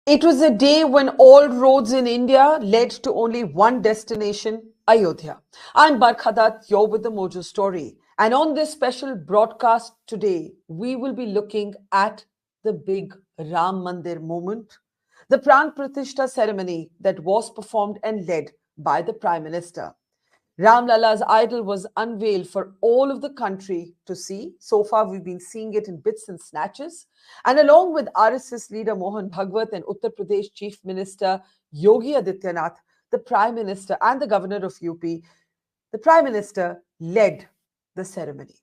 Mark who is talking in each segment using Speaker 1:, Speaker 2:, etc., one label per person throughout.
Speaker 1: It was a day when all roads in India led to only one destination, Ayodhya. I'm Barkha Dutt, you're with the Mojo Story. And on this special broadcast today, we will be looking at the big Ram Mandir moment, the Pran Pratishtha ceremony that was performed and led by the Prime Minister. Ramlalla's idol was unveiled for all of the country to see. So far, we've been seeing it in bits and snatches. And along with RSS leader Mohan Bhagwat and Uttar Pradesh Chief Minister Yogi Adityanath, the Prime Minister and the Governor of UP, the Prime Minister led the ceremony.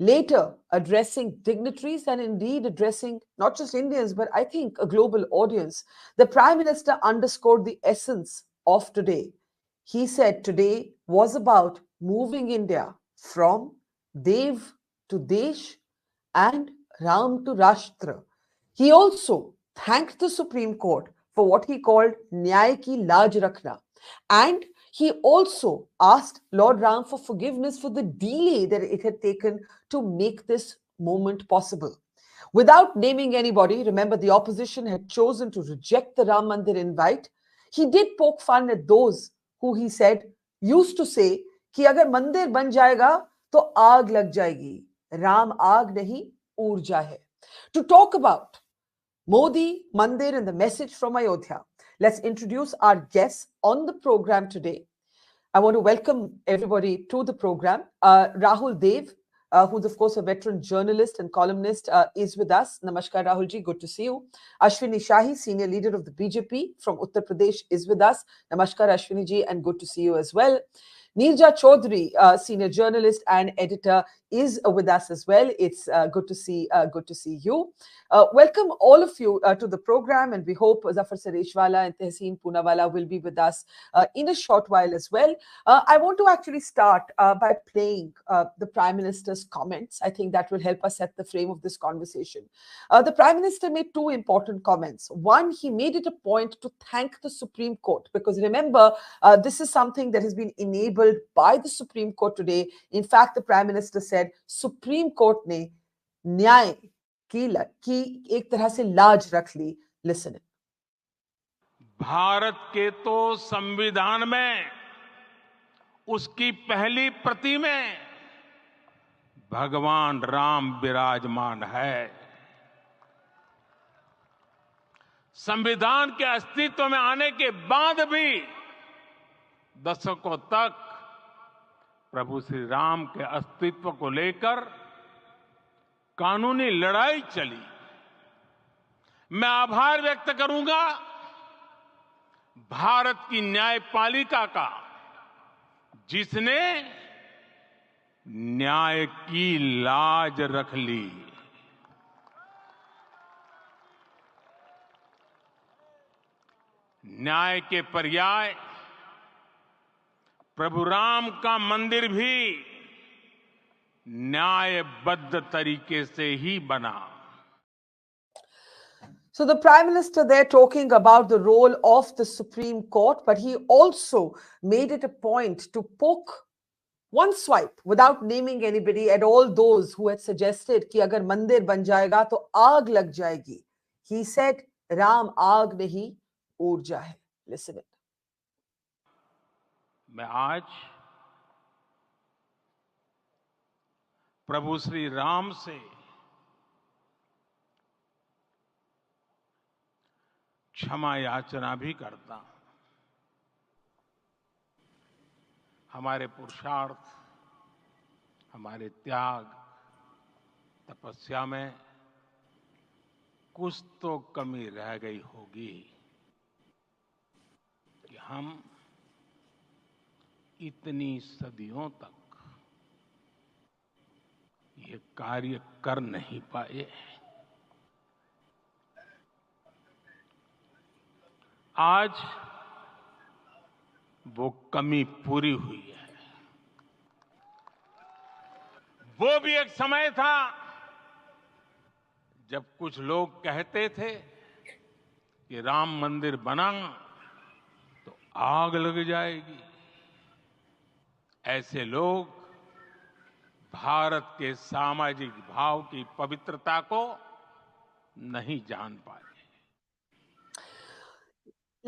Speaker 1: Later, addressing dignitaries and indeed addressing not just Indians, but I think a global audience, the Prime Minister underscored the essence of today. He said today was about moving India from Dev to Desh and Ram to Rashtra. He also thanked the Supreme Court for what he called Nyay ki laaj rakhna. And he also asked Lord Ram for forgiveness for the delay that it had taken to make this moment possible. Without naming anybody, remember the opposition had chosen to reject the Ram Mandir invite. He did poke fun at those who he said used to say कि अगर मंदिर बन जाएगा तो आग लग जाएगी राम आग नहीं ऊर्जा है. To talk about Modi, Mandir, and the message from Ayodhya, let's introduce our guests on the program today. I want to welcome everybody to the program. Rahul Dev, who's of course a veteran journalist and columnist, is with us. Namaskar, Rahulji. Good to see you. Ashwini Shahi, senior leader of the BJP from Uttar Pradesh, is with us. Namaskar, Ashwini ji, and good to see you as well. Neerja Chaudhary, senior journalist and editor, is with us as well. It's good to see you. Welcome all of you to the program, and we hope Zafar Sareshwala and Tehseen Poonawala will be with us in a short while as well. I want to actually start by playing the Prime Minister's comments. I think that will help us set the frame of this conversation. The Prime Minister made two important comments. One, he made it a point to thank the Supreme Court, because remember, this is something that has been enabled by the Supreme Court today. In fact, the Prime Minister said, Supreme Court ne न्याय की एक तरह से लाज रख ली. Listen it.
Speaker 2: Bharat के तो संविधान में उसकी पहली प्रति में भगवान राम विराजमान है. संविधान के अस्तित्व में आने के बाद भी दशकों तक प्रभु श्री राम के अस्तित्व को लेकर कानूनी लड़ाई चली. मैं आभार व्यक्त करूंगा भारत की न्यायपालिका का, जिसने न्याय की लाज रख ली. न्याय के पर्याय प्रभु राम का मंदिर भी न्यायबद्ध तरीके से ही बना.
Speaker 1: So the Prime Minister there talking about the role of the Supreme Court, but he also made it a point to poke one swipe without naming anybody at all those who had suggested कि अगर मंदिर बन जाएगा तो आग लग जाएगी. He said, Ram आग नहीं ऊर्जा है. Listen it.
Speaker 2: मैं आज प्रभु श्री राम से क्षमा याचना भी करता हूं. हमारे पुरुषार्थ, हमारे त्याग, तपस्या में कुछ तो कमी रह गई होगी कि हम इतनी सदियों तक ये कार्य कर नहीं पाए. आज वो कमी पूरी हुई है. वो भी एक समय था जब कुछ लोग कहते थे कि राम मंदिर बना तो आग लग जाएगी. ऐसे लोग भारत के सामाजिक भाव की पवित्रता को नहीं जान पाए.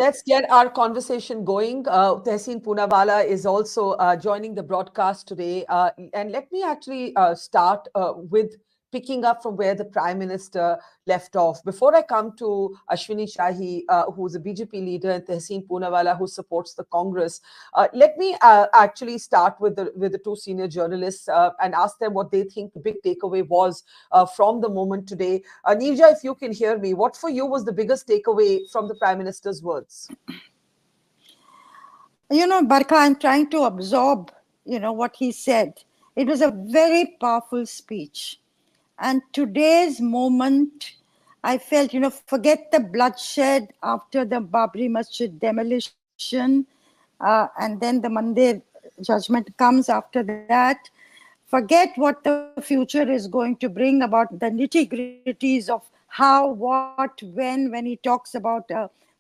Speaker 1: Let's get our conversation going. Tehseen Poonawalla is also joining the broadcast today. And let me actually start with picking up from where the Prime Minister left off. Before I come to Ashwini Shahi, who's a BJP leader, and Tehseen Poonawalla, who supports the Congress, let me actually start with the two senior journalists and ask them what they think the big takeaway was from the moment today. Neerja, if you can hear me, what for you was the biggest takeaway from the Prime Minister's words?
Speaker 3: Barkha, I'm trying to absorb, what he said. It was a very powerful speech. And today's moment, I felt, forget the bloodshed after the Babri Masjid demolition, and then the Mandir judgment comes after that. Forget what the future is going to bring about the nitty-gritties of how, what, when he talks about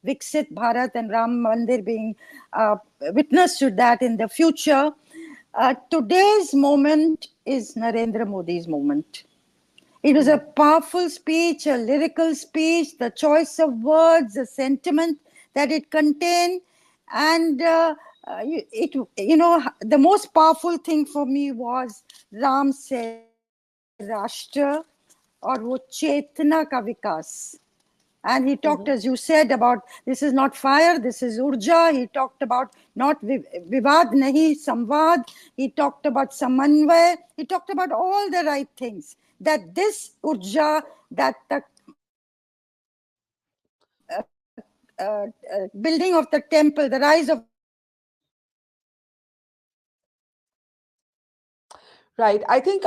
Speaker 3: Viksit Bharat and Ram Mandir being witness to that in the future. Today's moment is Narendra Modi's moment. It was a powerful speech, a lyrical speech, the choice of words, the sentiment that it contained. And the most powerful thing for me was Ram said, Rashtra or wo Chetna ka vikas. And he talked, as you said, about this is not fire, this is urja. He talked about not vivad nahi, samvad. He talked about samanvay. He talked about all the right things. That this urja, that the building of the temple, the rise of the temple is going to
Speaker 1: Right. I think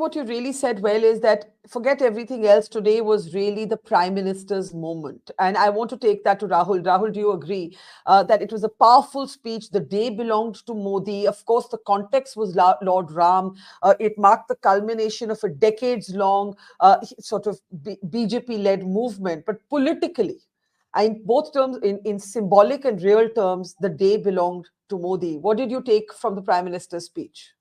Speaker 1: what you really said well is that forget everything else. Today was really the Prime Minister's moment, and I want to take that to Rahul. Rahul, do you agree that it was a powerful speech? The day belonged to Modi. Of course, the context was Lord Ram. It marked the culmination of a decades-long sort of BJP-led movement, but politically, in both terms, in symbolic and real terms, the day belonged to Modi. What did you take from the Prime Minister's speech?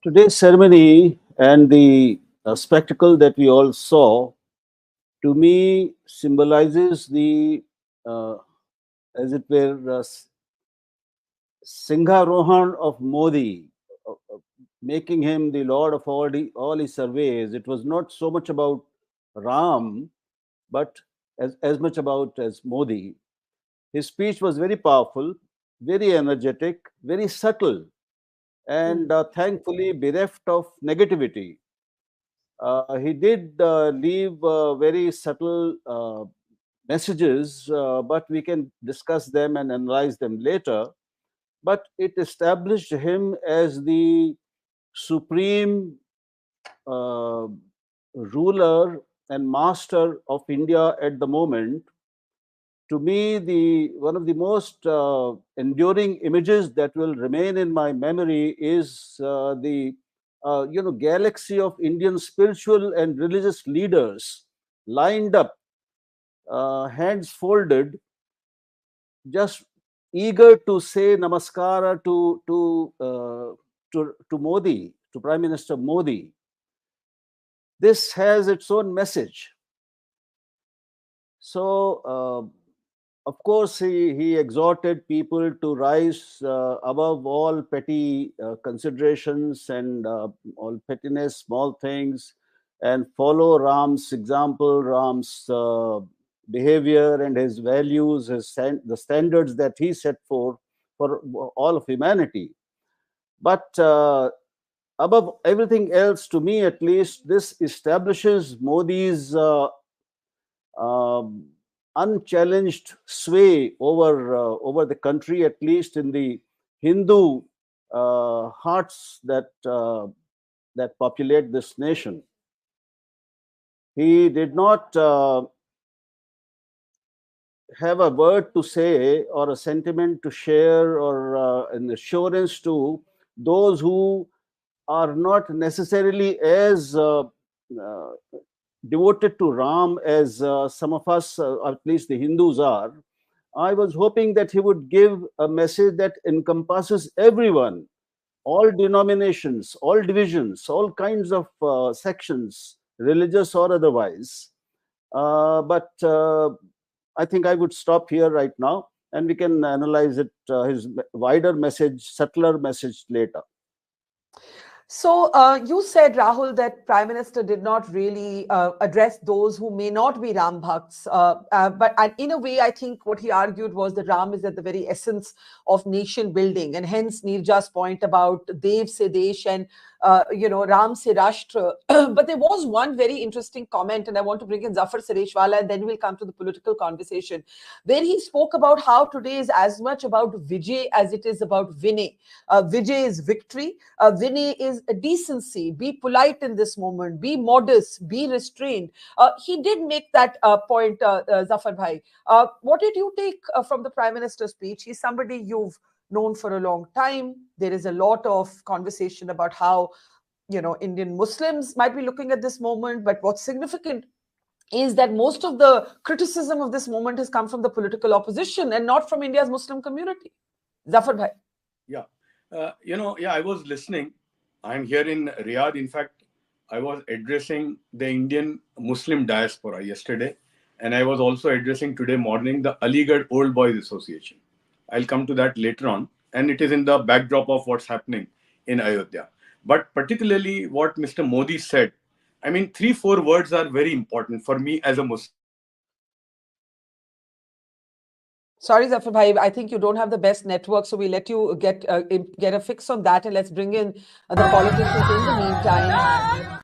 Speaker 4: Today's ceremony and the spectacle that we all saw, to me, symbolizes the, as it were, Singharohan of Modi, making him the lord of all his surveys. It was not so much about Ram, but as much about as Modi. His speech was very powerful, very energetic, very subtle, and thankfully bereft of negativity. He did leave very subtle messages, but we can discuss them and analyze them later. But it established him as the supreme uh, ruler and master of India at the moment. To me, the one of the most enduring images that will remain in my memory is the galaxy of Indian spiritual and religious leaders lined up, hands folded, just eager to say namaskara to Modi, to Prime Minister Modi. This has its own message. So, of course, he exhorted people to rise above all petty considerations and all pettiness, small things, and follow Ram's example, Ram's behavior and his values, the standards that he set for all of humanity. But above everything else, to me at least, this establishes Modi's um, unchallenged sway over the country, at least in the Hindu hearts that populate this nation. He did not have a word to say or a sentiment to share or an assurance to those who are not necessarily as uh, devoted to Ram as some of us, at least the Hindus, are. I was hoping that he would give a message that encompasses everyone, all denominations, all divisions, all kinds of sections, religious or otherwise. But I think I would stop here right now, and we can analyze it, his wider message, subtler message later.
Speaker 1: So you said, Rahul, that Prime Minister did not really address those who may not be Ram Bhakts. But and in a way, I think what he argued was that Ram is at the very essence of nation building. And hence Neerja's point about Dev se Desh and, Ram se Rashtra. But there was one very interesting comment, and I want to bring in Zafar Sareshwala, and then we'll come to the political conversation, where he spoke about how today is as much about Vijay as it is about Vinay. Vijay is victory. Vinay is decency. Be polite in this moment. Be modest. Be restrained. He did make that point, Zafar Bhai. What did you take from the Prime Minister's speech? He's somebody you've known for a long time. There is a lot of conversation about how, Indian Muslims might be looking at this moment. But what's significant is that most of the criticism of this moment has come from the political opposition and not from India's Muslim community. Zafar Bhai.
Speaker 5: Yeah. I was listening. I'm here in Riyadh. In fact, I was addressing the Indian Muslim diaspora yesterday, and I was also addressing today morning the Aligarh Old Boys Association. I'll come to that later on, and it is in the backdrop of what's happening in Ayodhya. But particularly what Mr. Modi said, 3-4 words are very important for me as a Muslim.
Speaker 1: Sorry, Zafar Bhai, I think you don't have the best network, so we let you get a fix on that, and let's bring in the politicians in the meantime.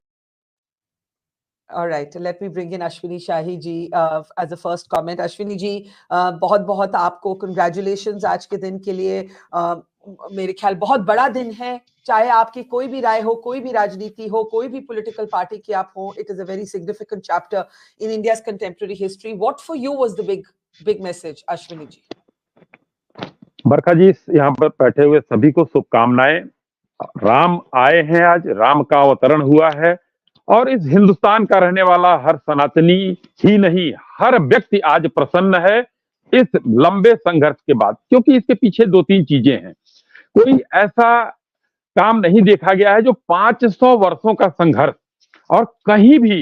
Speaker 1: All right, let me bring in Ashwini Shahi ji as a first comment. Ashwini ji, बहुत आपको congratulations आज के दिन के लिए. मेरे ख्याल बहुत बड़ा दिन है, चाहे आपकी कोई भी राय हो, कोई भी राजनीति हो, कोई भी political party की आप हो. It is a very significant chapter in India's contemporary history. What for you was the big message, Ashwini ji?
Speaker 6: बरखा जी, यहाँ पर बैठे हुए सभी को शुभकामनाएं. राम आए हैं, आज राम का अवतरण हुआ है, और इस हिंदुस्तान का रहने वाला हर सनातनी ही नहीं, हर व्यक्ति आज प्रसन्न है इस लंबे संघर्ष के बाद, क्योंकि इसके पीछे 2-3 चीजें हैं. कोई ऐसा काम नहीं देखा गया है जो 500 वर्षों का संघर्ष, और कहीं भी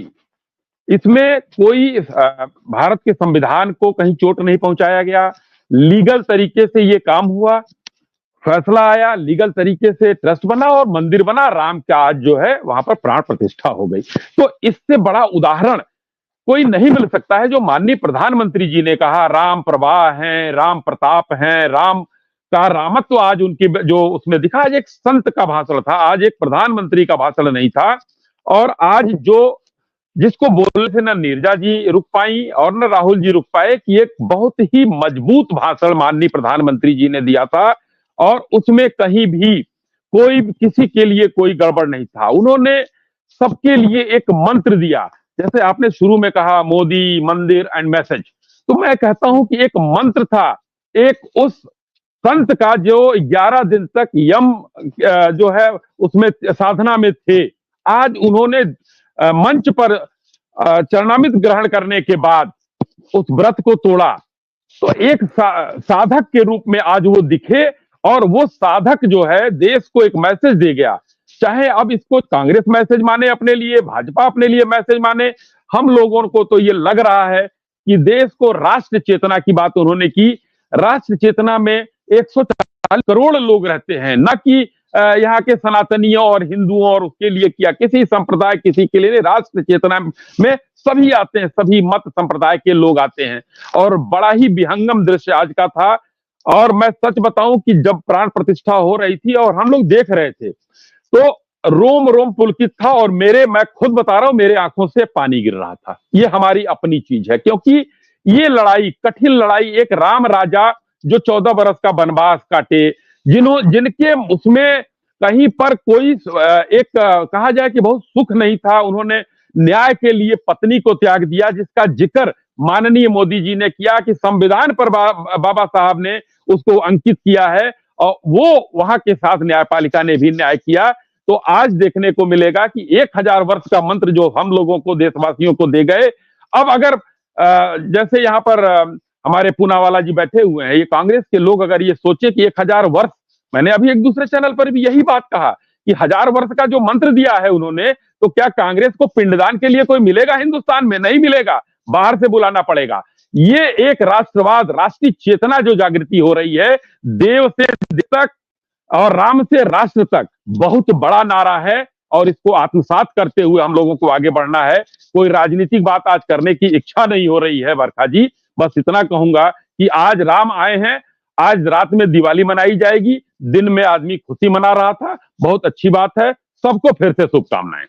Speaker 6: इसमें कोई भारत के संविधान को कहीं चोट नहीं पहुंचाया गया. लीगल तरीके से ये काम हुआ, फैसला आया, लीगल तरीके से ट्रस्ट बना और मंदिर बना. राम का आज जो है वहां पर प्राण प्रतिष्ठा हो गई. तो इससे बड़ा उदाहरण कोई नहीं मिल सकता है. जो माननीय प्रधानमंत्री जी ने कहा, राम प्रवाह हैं, राम प्रताप हैं, राम का रामत्व आज उनकी जो उसमें दिखा. आज एक संत का भाषण था, आज एक प्रधानमंत्री का भाषण नहीं था. और आज जो जिसको बोलने से न नीरजा जी रुक पाई और न राहुल जी रुक पाए, कि एक बहुत ही मजबूत भाषण माननीय प्रधानमंत्री जी ने दिया था, और उसमें कहीं भी कोई किसी के लिए कोई गड़बड़ नहीं था. उन्होंने सबके लिए एक मंत्र दिया. जैसे आपने शुरू में कहा मोदी, मंदिर एंड मैसेज, तो मैं कहता हूं कि एक मंत्र था, एक उस संत का जो 11 दिन तक यम जो है उसमें साधना में थे. आज उन्होंने मंच पर चरणामृत ग्रहण करने के बाद उस व्रत को तोड़ा. तो एक साधक के रूप में आज वो दिखे, और वो साधक जो है देश को एक मैसेज दे गया. चाहे अब इसको कांग्रेस मैसेज माने अपने लिए, भाजपा अपने लिए मैसेज माने, हम लोगों को तो ये लग रहा है कि देश को राष्ट्र चेतना की बात उन्होंने की. राष्ट्र चेतना में 140 करोड़ लोग रहते हैं, न कि यहाँ के सनातनियों और हिंदुओं और उसके लिए किया किसी संप्रदाय किसी के लिए. राष्ट्र चेतना में सभी आते हैं, सभी मत संप्रदाय के लोग आते हैं. और बड़ा ही विहंगम दृश्य आज का था. और मैं सच बताऊं कि जब प्राण प्रतिष्ठा हो रही थी और हम लोग देख रहे थे, तो रोम रोम पुलकित था. और मैं खुद बता रहा हूं, मेरे आंखों से पानी गिर रहा था. ये हमारी अपनी चीज है, क्योंकि ये लड़ाई, कठिन लड़ाई, एक राम राजा जो 14 बरस का वनवास काटे, जिनके उसमें कहीं पर कोई एक कहा जाए कि बहुत सुख नहीं था. उन्होंने न्याय के लिए पत्नी को त्याग दिया, जिसका जिक्र माननीय मोदी जी ने किया कि संविधान पर बाबा साहब ने उसको अंकित किया है, और वो वहां के साथ न्यायपालिका ने भी न्याय किया. तो आज देखने को मिलेगा कि 1000 वर्ष का मंत्र जो हम लोगों को, देशवासियों को दे गए, अब अगर जैसे यहाँ पर हमारे पूनावाला जी बैठे हुए हैं, ये कांग्रेस के लोग अगर ये सोचे कि 1000 वर्ष, मैंने अभी एक दूसरे चैनल पर भी यही बात कहा कि 1000 वर्ष का जो मंत्र दिया है उन्होंने, तो क्या कांग्रेस को पिंडदान के लिए कोई मिलेगा हिंदुस्तान में? नहीं मिलेगा, बाहर से बुलाना पड़ेगा. ये एक राष्ट्रवाद, राष्ट्रीय चेतना जो जागृति हो रही है, देव से देश तक और राम से राष्ट्र तक, बहुत बड़ा नारा है और इसको आत्मसात करते हुए हम लोगों को आगे बढ़ना है। कोई राजनीतिक बात आज करने की इच्छा नहीं हो रही है बरखा जी। बस इतना कहूंगा कि आज राम आए हैं, आज रात में दिवाली मनाई जाएगी, दिन में आदमी खुशी मना रहा था, बहुत अच्छी बात है। सबको फिर से शुभकामनाएं।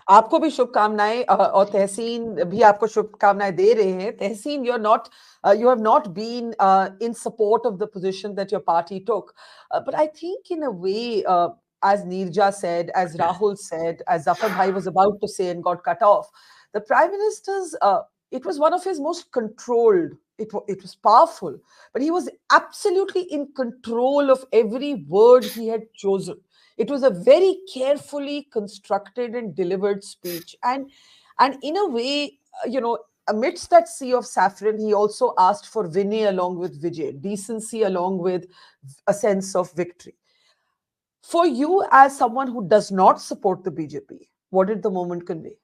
Speaker 1: आपको भी शुभकामनाएं और तहसीन भी आपको शुभकामनाएं दे रहे हैं। तहसीन, you have not been in support of the position that your party took, but I think in a way, as Neerja said, as Rahul said, as Zafar Bhai was about to say and got cut off, the Prime Minister's it was one of his most controlled. It was powerful, but he was absolutely in control of every word he had chosen. It was a very carefully constructed and delivered speech. And in a way, amidst that sea of saffron, he also asked for Vinay along with Vijay, decency along with a sense of victory. For you, as someone who does not support the BJP, what did the moment convey?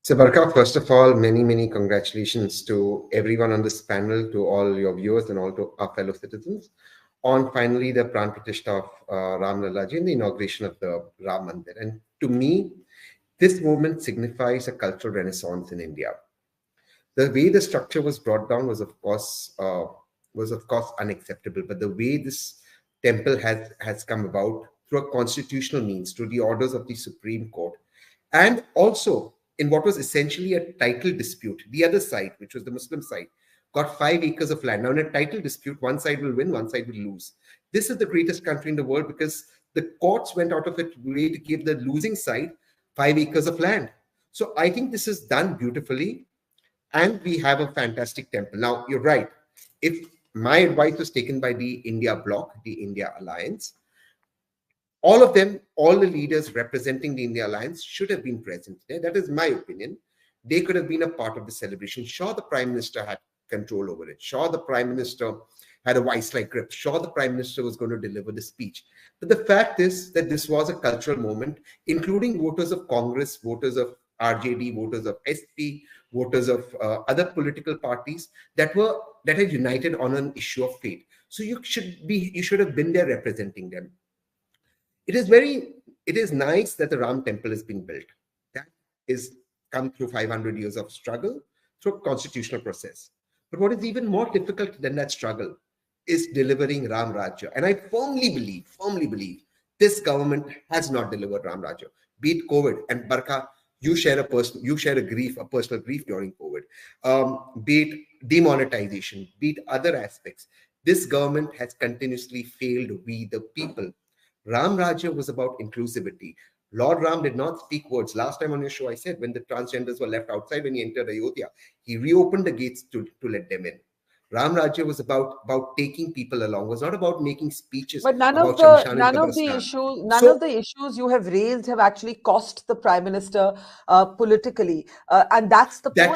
Speaker 7: So, Barkha, first of all, many, many congratulations to everyone on this panel, to all your viewers and all to our fellow citizens on finally the Pran Pratishtha of Ramlalla and the inauguration of the Ram Mandir. And to me, this movement signifies a cultural renaissance in India. The way the structure was brought down was of course unacceptable. But the way this temple has come about through a constitutional means, through the orders of the Supreme Court, and also in what was essentially a title dispute, the other side, which was the Muslim side, got 5 acres of land. Now, in a title dispute, one side will win, one side will lose. This is the greatest country in the world because the courts went out of its way to give the losing side 5 acres of land. So I think this is done beautifully, and we have a fantastic temple. Now, you're right. If my advice was taken by the India Bloc, the India Alliance, all of them, all the leaders representing the India Alliance should have been present there. That is my opinion. They could have been a part of the celebration. Sure, the Prime Minister had control over it. Sure, the Prime Minister had a vice-like grip. Sure, the Prime Minister was going to deliver the speech. But the fact is that this was a cultural moment, including voters of Congress, voters of RJD, voters of SP, voters of other political parties that had united on an issue of faith. So you should have been there representing them. It is nice that the Ram temple is being built. That is come through 500 years of struggle, through a constitutional process. But what is even more difficult than that struggle is delivering Ram Rajya. And I firmly believe this government has not delivered Ram Rajya. Be it COVID, and Barkha, you share a personal grief during COVID. Be it demonetization, be it other aspects. This government has continuously failed we the people. Ram Rajya was about inclusivity. Lord Ram did not speak words. Last time on your show, I said when the transgenders were left outside when he entered Ayodhya, he reopened the gates to let them in. Ram Rajya was about taking people along, was not about making speeches.
Speaker 1: But none of the issues you have raised have actually cost the Prime Minister politically, and that's the point.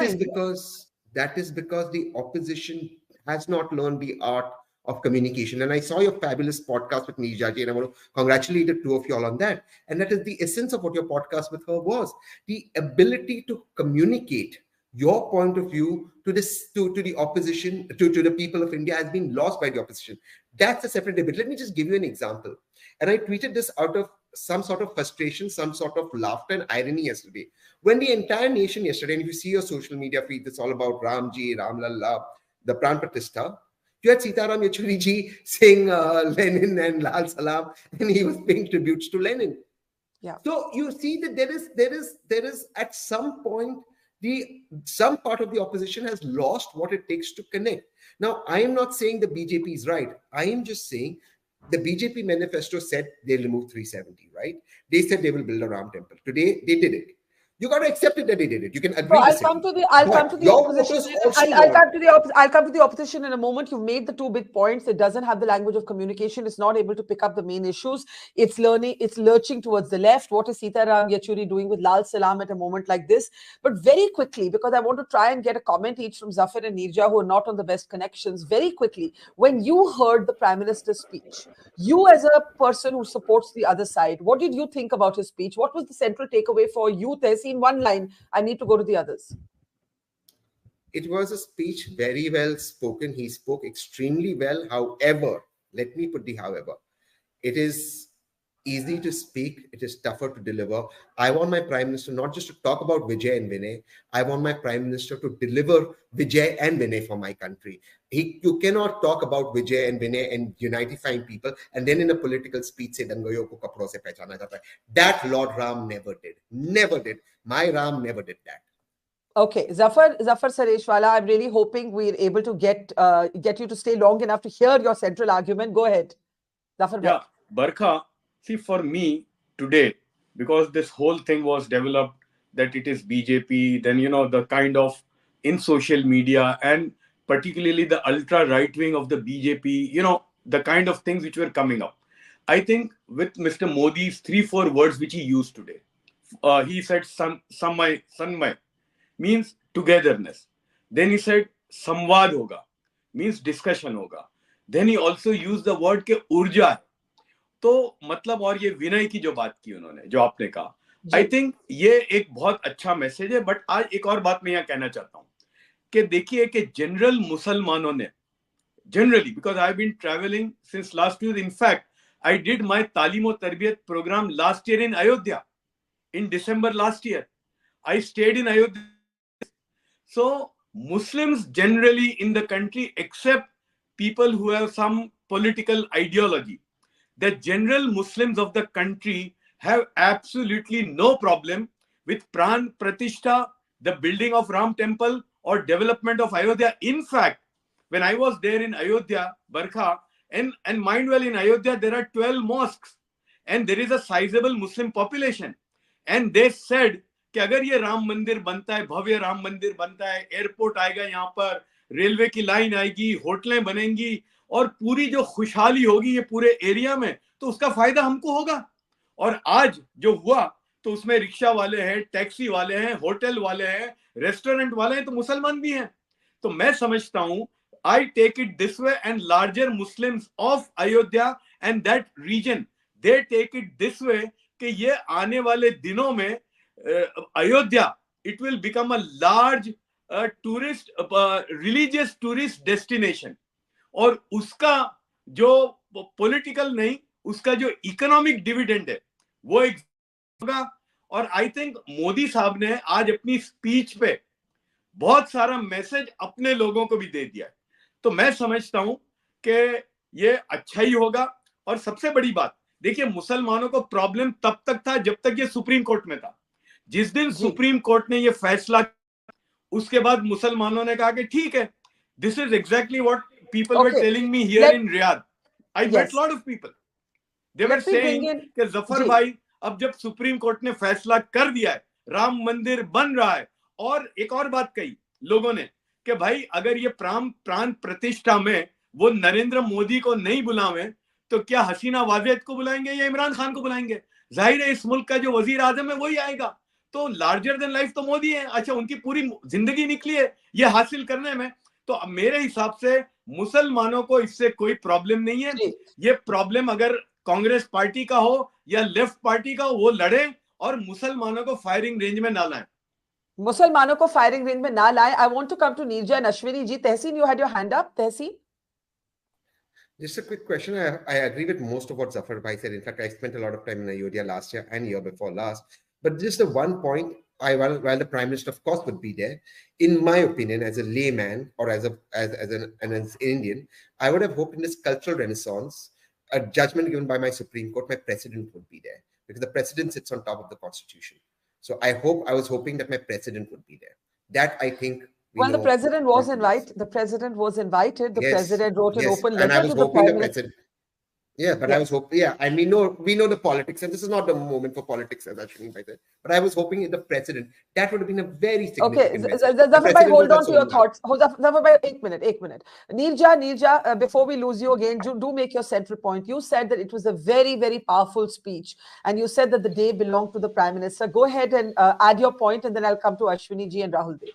Speaker 7: That is because the opposition has not learned the art of communication. And I saw your fabulous podcast with Neerja ji, and I want to congratulate the two of you all on that. And that is the essence of what your podcast with her was. The ability to communicate your point of view to the opposition, to the people of India has been lost by the opposition. That's a separate debate. Let me just give you an example. And I tweeted this out of some sort of frustration, some sort of laughter and irony yesterday. When the entire nation yesterday, and if you see your social media feed, it's all about Ramji, Ramlalla, the Pran Pratishtha. You had Sitaram Yechuri ji saying Lenin and Lal Salam, and he was paying tributes to Lenin.
Speaker 1: Yeah.
Speaker 7: So you see that there is at some point some part of the opposition has lost what it takes to connect. Now, I am not saying the BJP is right. I am just saying the BJP manifesto said they'll remove 370, right? They said they will build a Ram temple. Today, they did it. You got to accept it that they did it. You can agree.
Speaker 1: I'll come to the opposition in a moment. You've made the two big points. It doesn't have the language of communication. It's not able to pick up the main issues. It's lurching towards the left. What is Sitaram Yechuri doing with Lal Salam at a moment like this? But very quickly, because I want to try and get a comment each from Zafar and Neerja, who are not on the best connections. Very quickly, when you heard the Prime Minister's speech, you as a person who supports the other side, what did you think about his speech? What was the central takeaway for you, Tehseen? In one line, I need to go to the others.
Speaker 7: It was a speech very well spoken. He spoke extremely well. However, let me put the however. It is easy to speak. It is tougher to deliver. I want my Prime Minister not just to talk about Vijay and Vinay. I want my Prime Minister to deliver Vijay and Vinay for my country. You cannot talk about Vijay and Vinay and unifying people and then in a political speech say dangayon ko kapdon se pehchana jata hai. That Lord Ram never did. Never did. My Ram never did that.
Speaker 1: Okay, Zafar Sareshwala, I'm really hoping we're able to get you to stay long enough to hear your central argument. Go ahead, Zafar.
Speaker 5: Yeah, Barkha, see, for me today, because this whole thing was developed that it is BJP, then, the kind of in social media and particularly the ultra right wing of the BJP, the kind of things which were coming up. I think with Mr. Modi's 3-4 words which he used today, he said Sanmay means togetherness. Then he said samvad hoga, means discussion hoga. Then he also used the word ke urja hai. तो मतलब और ये विनय की जो बात की उन्होंने, जो आपने कहा, आई थिंक ये एक बहुत अच्छा मैसेज है. बट आज एक और बात मैं यहाँ कहना चाहता हूँ कि देखिए कि जनरल मुसलमानों ने generally, because I have been travelling since last year, in fact I did my तालीम और तरबियत programme last year in Ayodhya in December last year. I stayed in Ayodhya. So Muslims generally in the country, except people who have some political ideology, the general Muslims of the country have absolutely no problem with Pran Pratishtha, the building of Ram temple or development of Ayodhya. In fact, when I was there in Ayodhya, Barkha, and mind well, in Ayodhya there are 12 mosques and there is a sizable Muslim population. And they said कि अगर ये राम मंदिर बनता है, भव्य राम मंदिर बनता है, airport आएगा यहाँ पर, रेलवे की लाइन आएगी, होटलें बनेंगी और पूरी जो खुशहाली होगी ये पूरे एरिया में, तो उसका फायदा हमको होगा. और आज जो हुआ तो उसमें रिक्शा वाले हैं, टैक्सी वाले हैं, होटल वाले हैं, रेस्टोरेंट वाले हैं, तो मुसलमान भी हैं. तो मैं समझता हूं, I take it this way and larger Muslims of Ayodhya and that region, they take it this way कि ये आने वाले दिनों में Ayodhya, it will become a large tourist, religious tourist destination. और उसका जो पॉलिटिकल नहीं, उसका जो इकोनॉमिक डिविडेंड है वो एक होगा. और आई थिंक मोदी साहब ने आज अपनी स्पीच पे बहुत सारा मैसेज अपने लोगों को भी दे दिया है. तो मैं समझता हूं कि ये अच्छा ही होगा. और सबसे बड़ी बात, देखिए मुसलमानों को प्रॉब्लम तब तक था जब तक ये सुप्रीम कोर्ट में था. जिस दिन सुप्रीम कोर्ट ने ये फैसला, उसके बाद मुसलमानों ने कहा कि ठीक है, this is exactly what people were telling me here in Riyadh. I met lot of people, they were saying कि जफर भाई, अब जब सुप्रीम कोर्ट ने फैसला कर दिया है, राम मंदिर बन रहा है. और एक और बात कही लोगों ने कि भाई अगर ये प्राण प्रतिष्ठा में वो नरेंद्र मोदी को नहीं बुलावें तो क्या हसीना वाजेद को बुलाएंगे या इमरान खान को बुलाएंगे? जाहिर है इस मुल्क का जो वजीर आजम है वही आएगा. तो लार्जर देन लाइफ तो मोदी है. अच्छा, उनकी पूरी जिंदगी निकली है ये हासिल करने में. तो मेरे हिसाब से मुसलमानों को इससे कोई प्रॉब्लम नहीं है. ये प्रॉब्लम अगर कांग्रेस पार्टी का हो या लेफ्ट पार्टी का हो, वो लड़े और मुसलमानों को फायरिंग रेंज में ना लाए.
Speaker 1: मुसलमानों को फायरिंग रेंज में ना लाए. I want to come to Neerja and Ashwini ji. Tehseen, you had your hand up. Tehseen?
Speaker 7: Just a quick question. I agree with most of what Zafar Bhai said. In fact, I spent a lot of time in Ayodhya last year and year before last. But just the one point, while the Prime Minister, of course, would be there, in my opinion, as a layman or as an Indian, I would have hoped in this cultural renaissance, a judgment given by my Supreme Court, my president would be there. Because the president sits on top of the Constitution. So I was hoping that my president would be there. That I think.
Speaker 1: Well, the president was invited. The president was invited. The president wrote an open letter to the Prime Minister.
Speaker 7: Yeah, but I was hoping. Yeah, and we know the politics, and this is not the moment for politics, as Ashwini Bhai said. But I was hoping the president, that would have been a very significant.
Speaker 1: Okay, Zafar Bhai, hold on to your thoughts. Zafar Bhai, 1 minute. Neerja, before we lose you again, do make your central point. You said that it was a very, very powerful speech, and you said that the day belonged to the Prime Minister. Go ahead and add your point, and then I'll come to Ashwini ji and Rahul Dev.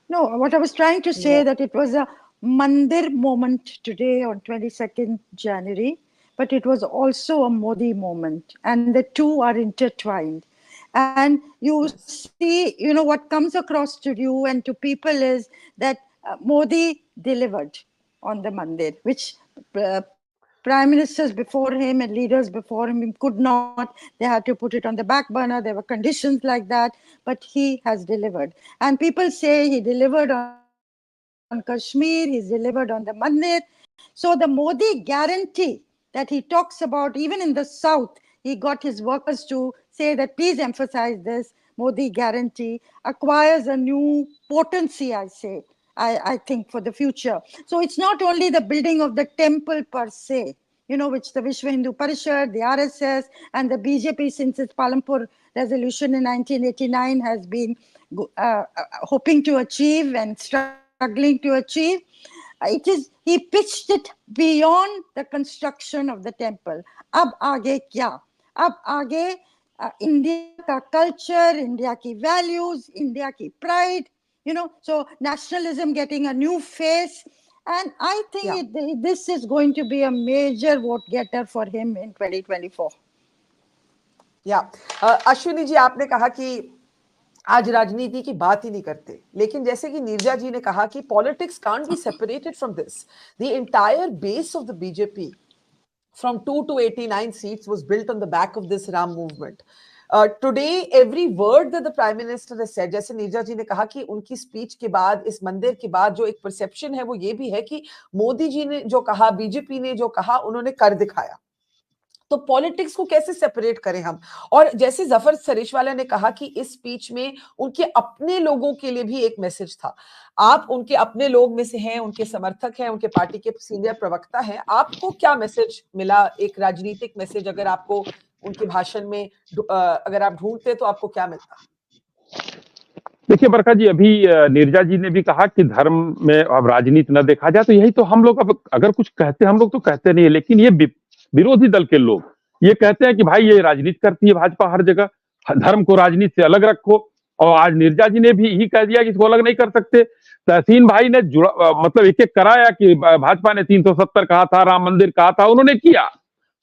Speaker 3: No, what I was trying to say that it was a Mandir moment today on 22nd January, but it was also a Modi moment, and the two are intertwined. And you
Speaker 1: Yes.
Speaker 3: see, what comes across to you and to people is that Modi delivered on the Mandir, which prime ministers before him and leaders before him could not. They had to put it on the back burner. There were conditions like that, but he has delivered. And people say he delivered on Kashmir, he's delivered on the Mandir. So the Modi guarantee that he talks about, even in the South, he got his workers to say that please emphasize this. Modi guarantee acquires a new potency, I think, for the future. So it's not only the building of the temple per se, which the Vishwa Hindu Parishad, the RSS, and the BJP since its Palampur resolution in 1989 has been hoping to achieve and struggling to achieve. He pitched it beyond the construction of the temple. Ab aage kya? Ab aage India ka culture, India ki values, India ki pride, so nationalism getting a new face. And I
Speaker 1: Yeah.
Speaker 3: think this is going to be a major vote getter for him in 2024.
Speaker 1: या अश्विनी जी, आपने कहा कि आज राजनीति की बात ही नहीं करते, लेकिन जैसे कि नीरजा जी ने कहा कि politics can't be separated from this. The entire base of the BJP from 2 to 89 seats was built on the back of this Ram movement. Today, every word that the Prime Minister has said, जैसे नीरजा जी ने कहा कि उनकी speech के बाद, इस मंदिर के बाद जो एक परसेप्शन है वो ये भी है कि मोदी जी ने जो कहा, बीजेपी ने जो कहा, उन्होंने कर दिखाया. तो पॉलिटिक्स को कैसे सेपरेट करें हम? और जैसे जफर सरेशवाला ने कहा कि इस स्पीच में उनके अपने लोगों के लिए भी एक मैसेज था. आप उनके अपने लोग में से हैं, उनके समर्थक हैं, उनके पार्टी के सीनियर प्रवक्ता हैं. आपको क्या मैसेज मिला, एक राजनीतिक मैसेज, अगर आपको उनके भाषण में अगर आप ढूंढते तो आपको क्या मिलता?
Speaker 6: देखिए बरखा जी, अभी नीरजा जी ने भी कहा कि धर्म में अब राजनीति न देखा जाए, तो यही तो हम लोग अब अगर कुछ कहते, हम लोग तो कहते नहीं है, लेकिन ये विरोधी दल के लोग ये कहते हैं कि भाई ये राजनीति करती है भाजपा हर जगह, धर्म को राजनीति से अलग रखो. और आज नीरजा जी ने भी यही कह दिया कि इसको अलग नहीं कर सकते. तहसीन भाई ने मतलब एक एक कराया कि भाजपा ने 370 कहा था, राम मंदिर कहा था, उन्होंने किया.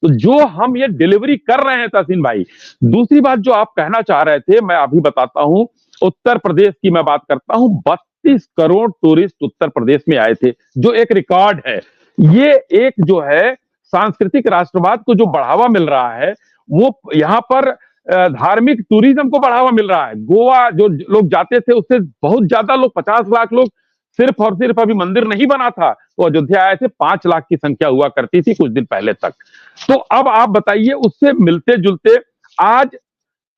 Speaker 6: तो जो हम ये डिलीवरी कर रहे हैं तहसीन भाई. दूसरी बात जो आप कहना चाह रहे थे, मैं अभी बताता हूं. उत्तर प्रदेश की मैं बात करता हूं. 32 करोड़ टूरिस्ट उत्तर प्रदेश में आए थे, जो एक रिकॉर्ड है. ये एक जो है सांस्कृतिक राष्ट्रवाद को जो बढ़ावा मिल रहा है, वो यहाँ पर धार्मिक टूरिज्म को बढ़ावा मिल रहा है. गोवा जो लोग जाते थे उससे बहुत ज्यादा लोग, 50 लाख लोग सिर्फ और सिर्फ, अभी मंदिर नहीं बना था तो अयोध्या आए थे. 5 लाख की संख्या हुआ करती थी कुछ दिन पहले तक. तो अब आप बताइए, उससे मिलते जुलते आज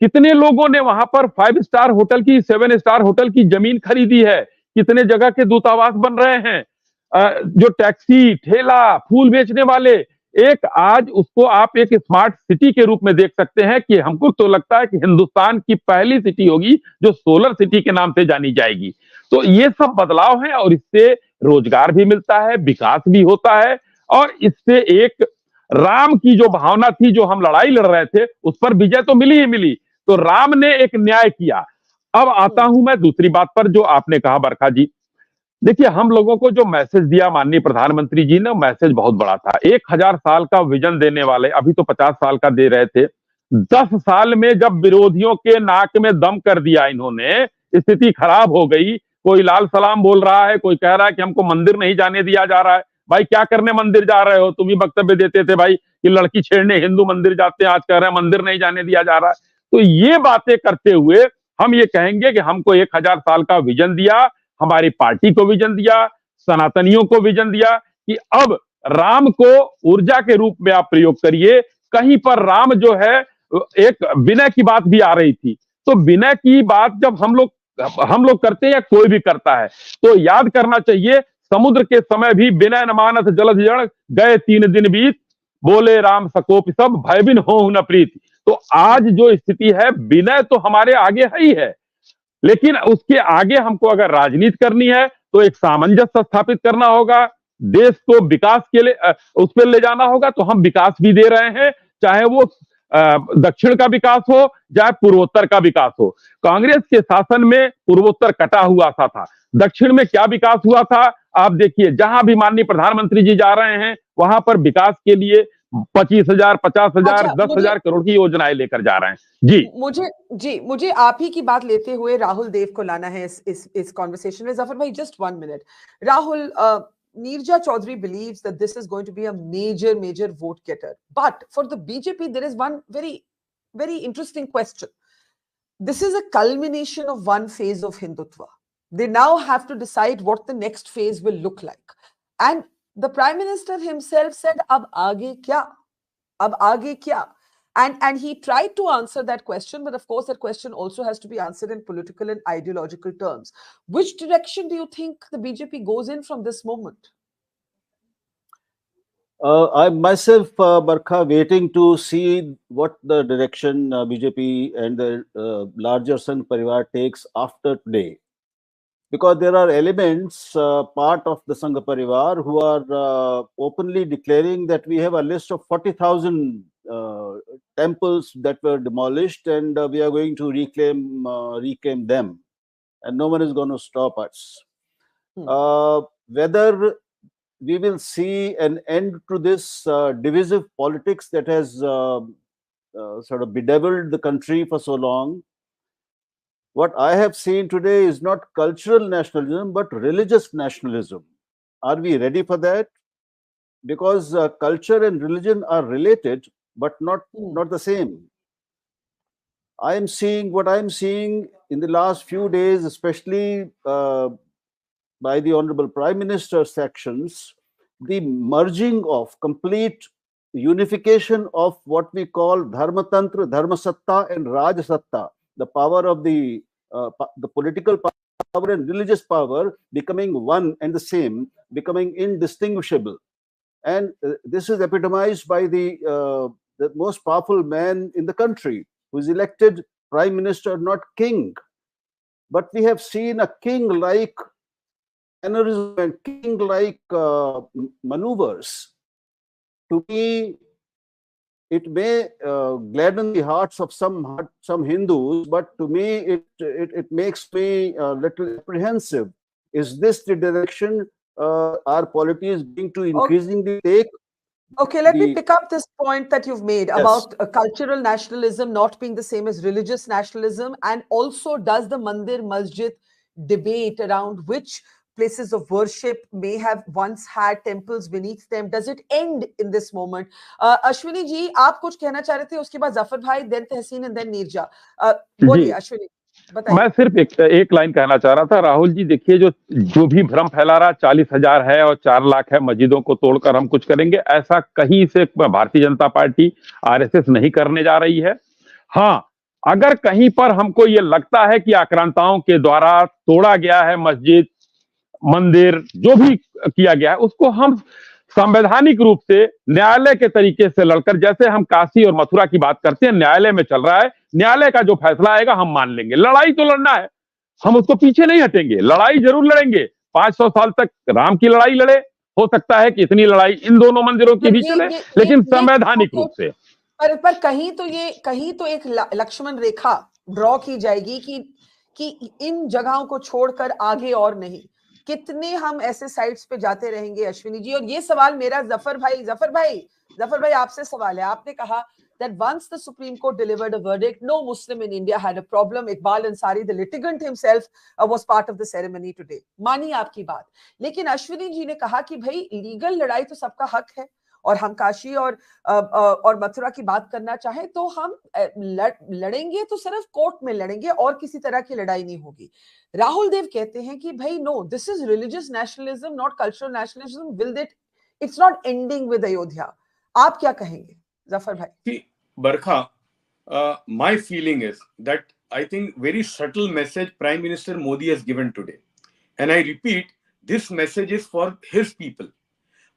Speaker 6: कितने लोगों ने वहां पर 5 स्टार होटल की, 7 स्टार होटल की जमीन खरीदी है, कितने जगह के दूतावास बन रहे हैं. जो टैक्सी, ठेला, फूल बेचने वाले, एक आज उसको आप एक स्मार्ट सिटी के रूप में देख सकते हैं कि हमको तो लगता है कि हिंदुस्तान की पहली सिटी होगी जो सोलर सिटी के नाम से जानी जाएगी. तो ये सब बदलाव है और इससे रोजगार भी मिलता है, विकास भी होता है, और इससे एक राम की जो भावना थी, जो हम लड़ाई लड़ रहे थे, उस पर विजय तो मिली ही मिली. तो राम ने एक न्याय किया. अब आता हूं मैं दूसरी बात पर जो आपने कहा बरखा जी. देखिए, हम लोगों को जो मैसेज दिया माननीय प्रधानमंत्री जी ने, मैसेज बहुत बड़ा था. 1000 साल का विजन देने वाले, अभी तो 50 साल का दे रहे थे. 10 साल में जब विरोधियों के नाक में दम कर दिया इन्होंने, स्थिति खराब हो गई. कोई लाल सलाम बोल रहा है, कोई कह रहा है कि हमको मंदिर नहीं जाने दिया जा रहा है. भाई क्या करने मंदिर जा रहे हो? तुम ही वक्तव्य देते थे भाई कि लड़की छेड़ने हिंदू मंदिर जाते हैं, आज कह रहे हैं मंदिर नहीं जाने दिया जा रहा है. तो ये बातें करते हुए हम ये कहेंगे कि हमको 1000 साल का विजन दिया, हमारी पार्टी को विजन दिया, सनातनियों को विजन दिया कि अब राम को ऊर्जा के रूप में आप प्रयोग करिए. कहीं पर राम जो है, एक विनय की बात भी आ रही थी. तो विनय की बात जब हम लोग करते हैं या कोई भी करता है, तो याद करना चाहिए, समुद्र के समय भी विनय न मानस जलध जड़, गए 3 दिन बीत, बोले राम सकोप सब, भयबिन हो न प्रीत. तो आज जो स्थिति है, विनय तो हमारे आगे है ही है, लेकिन उसके आगे हमको अगर राजनीति करनी है तो एक सामंजस्य स्थापित करना होगा. देश को विकास के लिए उस पर ले जाना होगा. तो हम विकास भी दे रहे हैं, चाहे वो दक्षिण का विकास हो, चाहे पूर्वोत्तर का विकास हो. कांग्रेस के शासन में पूर्वोत्तर कटा हुआ सा था. दक्षिण में क्या विकास हुआ था आप देखिए. जहां भी माननीय प्रधानमंत्री जी जा रहे हैं, वहां पर विकास के लिए 25,000, 50,000,
Speaker 1: अच्छा,
Speaker 6: 10,000 करोड़ की योजनाएं लेकर जा रहे हैं।
Speaker 1: मुझे आप ही की बात लेते हुए राहुल देव को लाना है इस कॉन्वर्सेशन में। जफर भाई, just 1 minute। Rahul, Neerja Chaudhary believes that this is going to be a major vote getter. But for the BJP, there is one very interesting question. This is a culmination of one phase of Hindutva. They now have to decide what the next phase will look like. And the Prime Minister himself said, Ab aage kya? Ab aage kya? And he tried to answer that question, but of course, that question also has to be answered in political and ideological terms. Which direction do you think the BJP goes in from this moment?
Speaker 4: I myself, Barkha, waiting to see what the direction BJP and the larger Sangh Parivar takes after today. Because there are elements, part of the Sangh Parivar, who are openly declaring that we have a list of 40,000 temples that were demolished, and we are going to reclaim them, and no one is going to stop us. Whether we will see an end to this divisive politics that has sort of bedeviled the country for so long. What I have seen today is not cultural nationalism, but religious nationalism. Are we ready for that? Because culture and religion are related, but not the same. I am seeing what I am seeing in the last few days, especially by the Honorable Prime Minister's actions, the merging of complete unification of what we call Dharmatantra, Dharmasatta, and Rajasatta, the power of the political power and religious power becoming one and the same, becoming indistinguishable. And this is epitomized by the most powerful man in the country, who is elected Prime Minister, not king. But we have seen a king-like mannerism and king-like maneuvers. To me, it may gladden the hearts of some Hindus, but to me, it makes me a little apprehensive. Is this the direction our polity is going to increasingly take?
Speaker 1: Okay, let me pick up this point that you've made about cultural nationalism not being the same as religious nationalism, and also does the Mandir Masjid debate around which places of worship may have once had temples beneath them, does it end in this moment? Ashwini ji, आप कुछ कहना चाह रहे थे, उसके बाद जफर भाई, then Tehseen and then Neerja. बोलिए Ashwini, बताइए।
Speaker 6: मैं सिर्फ एक लाइन कहना चाह रहा था। राहुल जी, देखिए, जो भी भ्रम फैला रहा, 40,000 है और 4 लाख है, मस्जिदों को तोड़कर हम कुछ करेंगे, ऐसा कहीं से भारतीय जनता पार्टी आरएसएस नहीं करने जा रही है। हाँ, अगर कहीं पर हमको ये लगता है कि आक्रांताओं के द्वारा तोड़ा गया है मस्जिद, मंदिर, जो भी किया गया है, उसको हम संवैधानिक रूप से न्यायालय के तरीके से लड़कर, जैसे हम काशी और मथुरा की बात करते हैं, न्यायालय में चल रहा है, न्यायालय का जो फैसला आएगा हम मान लेंगे। लड़ाई तो लड़ना है, हम उसको पीछे नहीं हटेंगे, लड़ाई जरूर लड़ेंगे। 500 साल तक राम की लड़ाई लड़े, हो सकता है कि इतनी लड़ाई इन दोनों मंदिरों के बीच चले, लेकिन संवैधानिक रूप से।
Speaker 1: पर कहीं तो एक लक्ष्मण रेखा ड्रॉ की जाएगी कि इन जगहों को छोड़कर आगे और नहीं। कितने हम ऐसे साइट्स पे जाते रहेंगे अश्विनी जी? और ये सवाल मेरा जफर भाई आपसे सवाल है। आपने कहा that once the Supreme Court delivered a verdict, no Muslim in India had a problem. Iqbal Ansari, the litigant himself, was part of the ceremony today. मानी आपकी बात, लेकिन अश्विनी जी ने कहा कि भाई लीगल लड़ाई तो सबका हक है, और हम काशी और मथुरा की बात करना चाहें तो हम लड़ेंगे तो सिर्फ कोर्ट में लड़ेंगे, और किसी तरह की लड़ाई नहीं होगी। राहुल देव कहते हैं कि भाई no, this is religious nationalism, not cultural nationalism, will that it's not ending with Ayodhya. आप क्या कहेंगे Zafar bhai?
Speaker 5: See, Barkha, my feeling is that I think very subtle message Prime Minister Modi has given today. And I repeat, this message is for his people.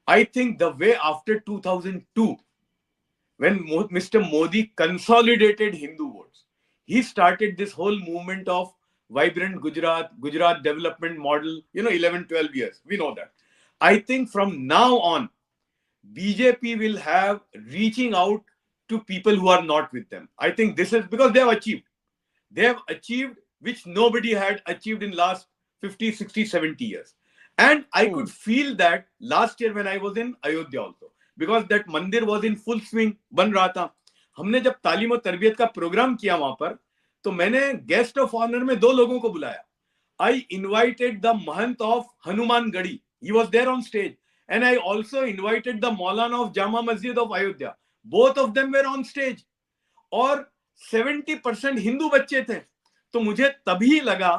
Speaker 5: I think the way after 2002, when Mr. Modi consolidated Hindu votes, he started this whole movement of vibrant Gujarat development model, 11, 12 years. We know that. I think from now on, BJP will have reaching out to people who are not with them. I think this is because they have achieved which nobody had achieved in last 50, 60, 70 years. And I could feel that last year when I was in Ayodhya also, because that mandir was in full swing, बन रहा था. हमने जब तालीम और तरबियत का programme किया वहां पर, तो मैंने गेस्ट ऑफ ऑनर में 2 लोगों को बुलाया. I invited the Mahant of Hanuman Gadi. He was there on stage. And I also invited the Maulana of Jama Masjid of Ayodhya. Both of them were on stage. और 70% हिंदू बच्चे थे. तो मुझे तभी लगा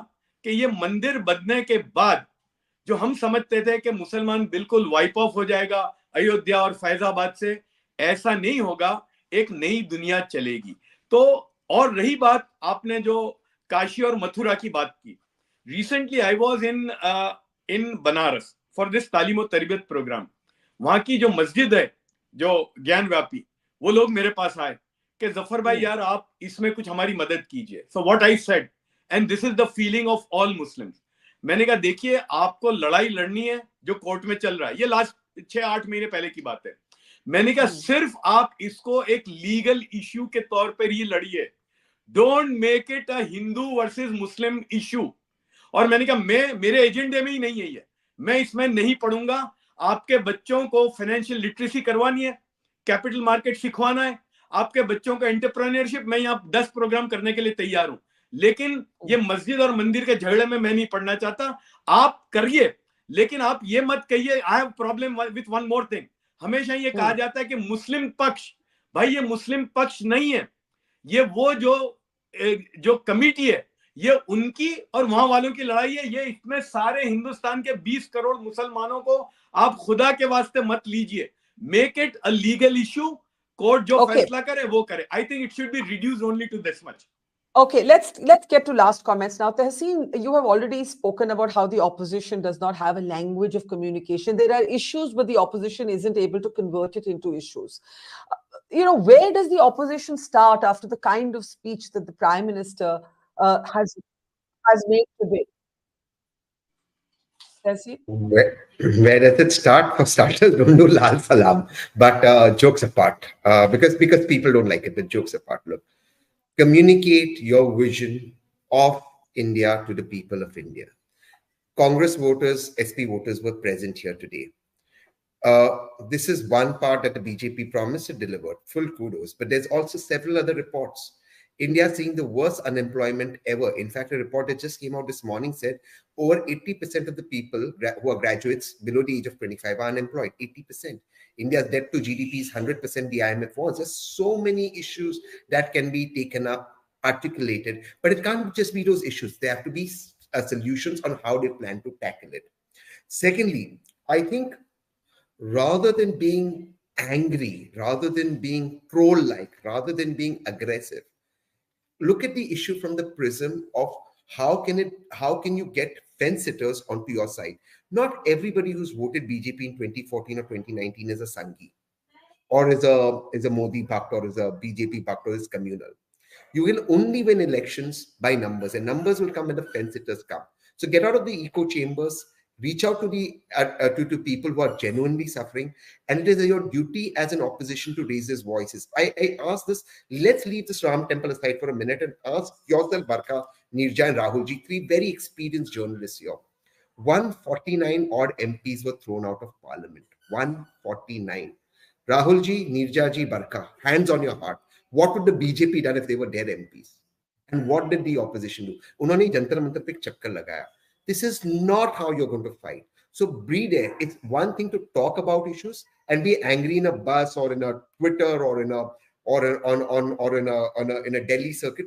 Speaker 5: कि ये मंदिर बनने के बाद जो हम समझते थे कि मुसलमान बिल्कुल वाइप ऑफ हो जाएगा अयोध्या और फैजाबाद से, ऐसा नहीं होगा. एक नई दुनिया चलेगी. तो और रही बात, आपने जो काशी और मथुरा की बात की, recently I was in Banaras for this तालीम और तरबियत प्रोग्राम. वहां की जो मस्जिद है, जो ज्ञान व्यापी, वो लोग मेरे पास आए कि जफर भाई यार आप इसमें कुछ हमारी मदद कीजिए. So what I said, and this is the feeling of all Muslims, मैंने कहा देखिए आपको लड़ाई लड़नी है जो कोर्ट में चल रहा है, ये लास्ट 6-8 महीने पहले की बात है. मैंने कहा सिर्फ आप इसको एक लीगल इश्यू के तौर पर ही लड़िए. Don't make it a Hindu versus Muslim issue. और मैंने कहा मेरे एजेंडे में ही नहीं है ये, मैं इसमें नहीं पढ़ूंगा. आपके बच्चों को फाइनेंशियल लिटरेसी करवानी है, कैपिटल मार्केट सिखवाना है, आपके बच्चों का एंटरप्रेन्योरशिप, मैं यहाँ 10 प्रोग्राम करने के लिए तैयार हूं. लेकिन ये मस्जिद और मंदिर के झगड़े में मैं नहीं पढ़ना चाहता. आप करिए, लेकिन आप ये मत कहिए I have problem with one more thing. हमेशा ये कहा जाता है कि मुस्लिम पक्ष, भाई ये मुस्लिम पक्ष नहीं है, ये वो जो कमिटी है ये उनकी और वहां वालों की लड़ाई है. ये इसमें सारे हिंदुस्तान के 20 करोड़ मुसलमानों को आप खुदा के वास्ते मत लीजिए. Make it a legal issue. Court जो फैसला करे वो करे. I think it should be reduced only to this much.
Speaker 1: Okay, let's get to last comments now. Tehseen, you have already spoken about how the opposition does not have a language of communication. There are issues, but the opposition isn't able to convert it into issues. Where does the opposition start after the kind of speech that the Prime Minister has made today?
Speaker 7: Where does it start? For starters, don't do Lal Salam. But jokes apart, because people don't like it. But jokes apart, look. Communicate your vision of India to the people of India. Congress voters, SP voters were present here today. This is one part that the BJP promised to deliver. Full kudos. But there's also several other reports. India is seeing the worst unemployment ever. In fact, a report that just came out this morning said over 80% of the people who are graduates below the age of 25 are unemployed. 80%. India's debt to GDP is 100% the IMF wants. There's so many issues that can be taken up, articulated, but it can't just be those issues. There have to be solutions on how they plan to tackle it. Secondly, I think rather than being angry, rather than being troll-like, rather than being aggressive, look at the issue from the prism of how can you get fence sitters onto your side. Not everybody who's voted BJP in 2014 or 2019 is a Sanghi, or is a Modi Bhakt, or is a BJP Bhakt, or is communal. You will only win elections by numbers, and numbers will come when the fence sitters come. So get out of the echo chambers, reach out to the to people who are genuinely suffering, and it is your duty as an opposition to raise these voices. I ask this, let's leave this Ram temple aside for a minute and ask yourself, Barkha, Nirja and Rahulji, 3 very experienced journalists here. 149 odd MPs were thrown out of parliament. 149. Rahulji, Nirjaji, Barkha, hands on your heart. What would the BJP done if they were dead MPs? And what did the opposition do? Unhone jantar mantar pe chakkar lagaya. This is not how you're going to fight. So breathe air. It's one thing to talk about issues and be angry in a bus or in a Twitter or in a Delhi circuit.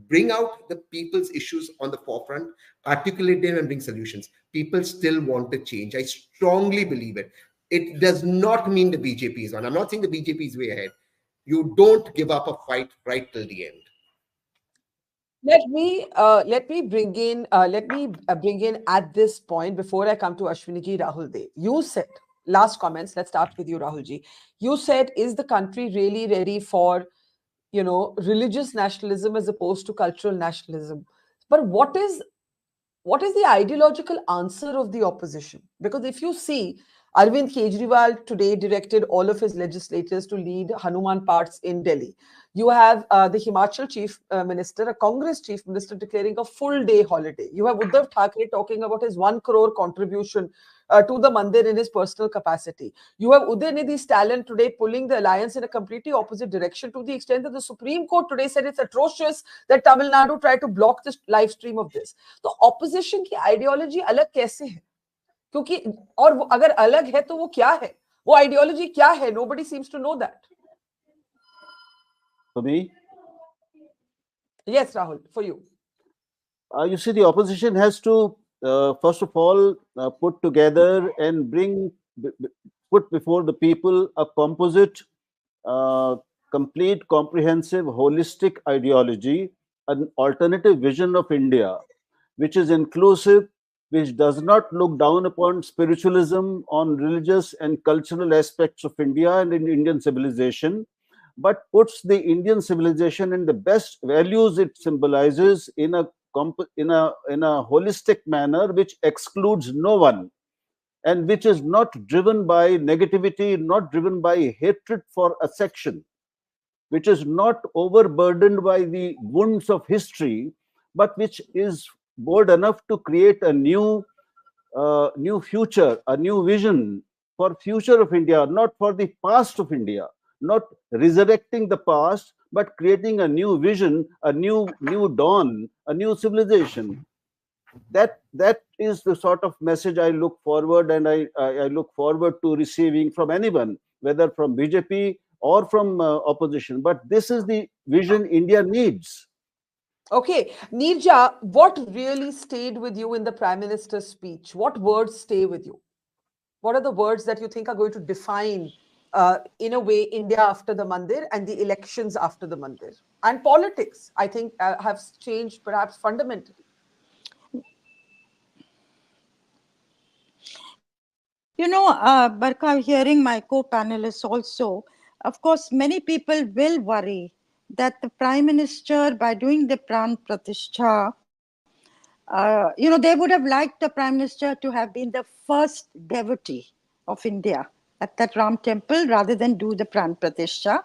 Speaker 7: Bring out the people's issues on the forefront, articulate them and bring solutions. People still want to change. I strongly believe it. It does not mean the BJP is on. I'm not saying the BJP is way ahead. You don't give up a fight right till the end.
Speaker 1: Let me bring in at this point, before I come to Ashwini ji, Rahul ji. You said, last comments, let's start with you, Rahul ji. You said, is the country really ready for, religious nationalism as opposed to cultural nationalism? But what is the ideological answer of the opposition? Because if you see, Arvind Kejriwal today directed all of his legislators to lead Hanuman parts in Delhi. You have the Himachal chief minister, a Congress chief minister, declaring a full day holiday. You have Uddhav Thackeray talking about his 1 crore contribution to the Mandir in his personal capacity. You have Udaynidi's talent today pulling the alliance in a completely opposite direction, to the extent that the Supreme Court today said it's atrocious that Tamil Nadu tried to block the live stream of this. So opposition की ideology अलग कैसे है? क्योंकि और अगर अलग है तो वो क्या है? वो ideology क्या है? Nobody seems to know that.
Speaker 4: For me?
Speaker 1: Yes, Rahul, for you.
Speaker 4: You see, the opposition has to, first of all, put together and put before the people a composite, complete, comprehensive, holistic ideology, an alternative vision of India, which is inclusive, which does not look down upon spiritualism, on religious and cultural aspects of India and in Indian civilization, but puts the Indian civilization and the best values it symbolizes in a holistic manner, which excludes no one, and which is not driven by negativity, not driven by hatred for a section, which is not overburdened by the wounds of history, but which is bold enough to create a new future, a new vision for future of India, not for the past of India, not resurrecting the past, but creating a new vision, a new dawn, a new civilization. That is the sort of message I look forward, and I look forward to receiving from anyone, whether from BJP or from opposition. But this is the vision India needs.
Speaker 1: Okay, Neerja, what really stayed with you in the Prime Minister's speech? What words stay with you? What are the words that you think are going to define, in a way, India after the Mandir and the elections after the Mandir? And politics, I think, have changed perhaps fundamentally.
Speaker 3: Barkha, hearing my co-panelists also, of course, many people will worry that the Prime Minister, by doing the Pran Pratishtha, they would have liked the Prime Minister to have been the first devotee of India at that Ram temple rather than do the Pran Pratishtha,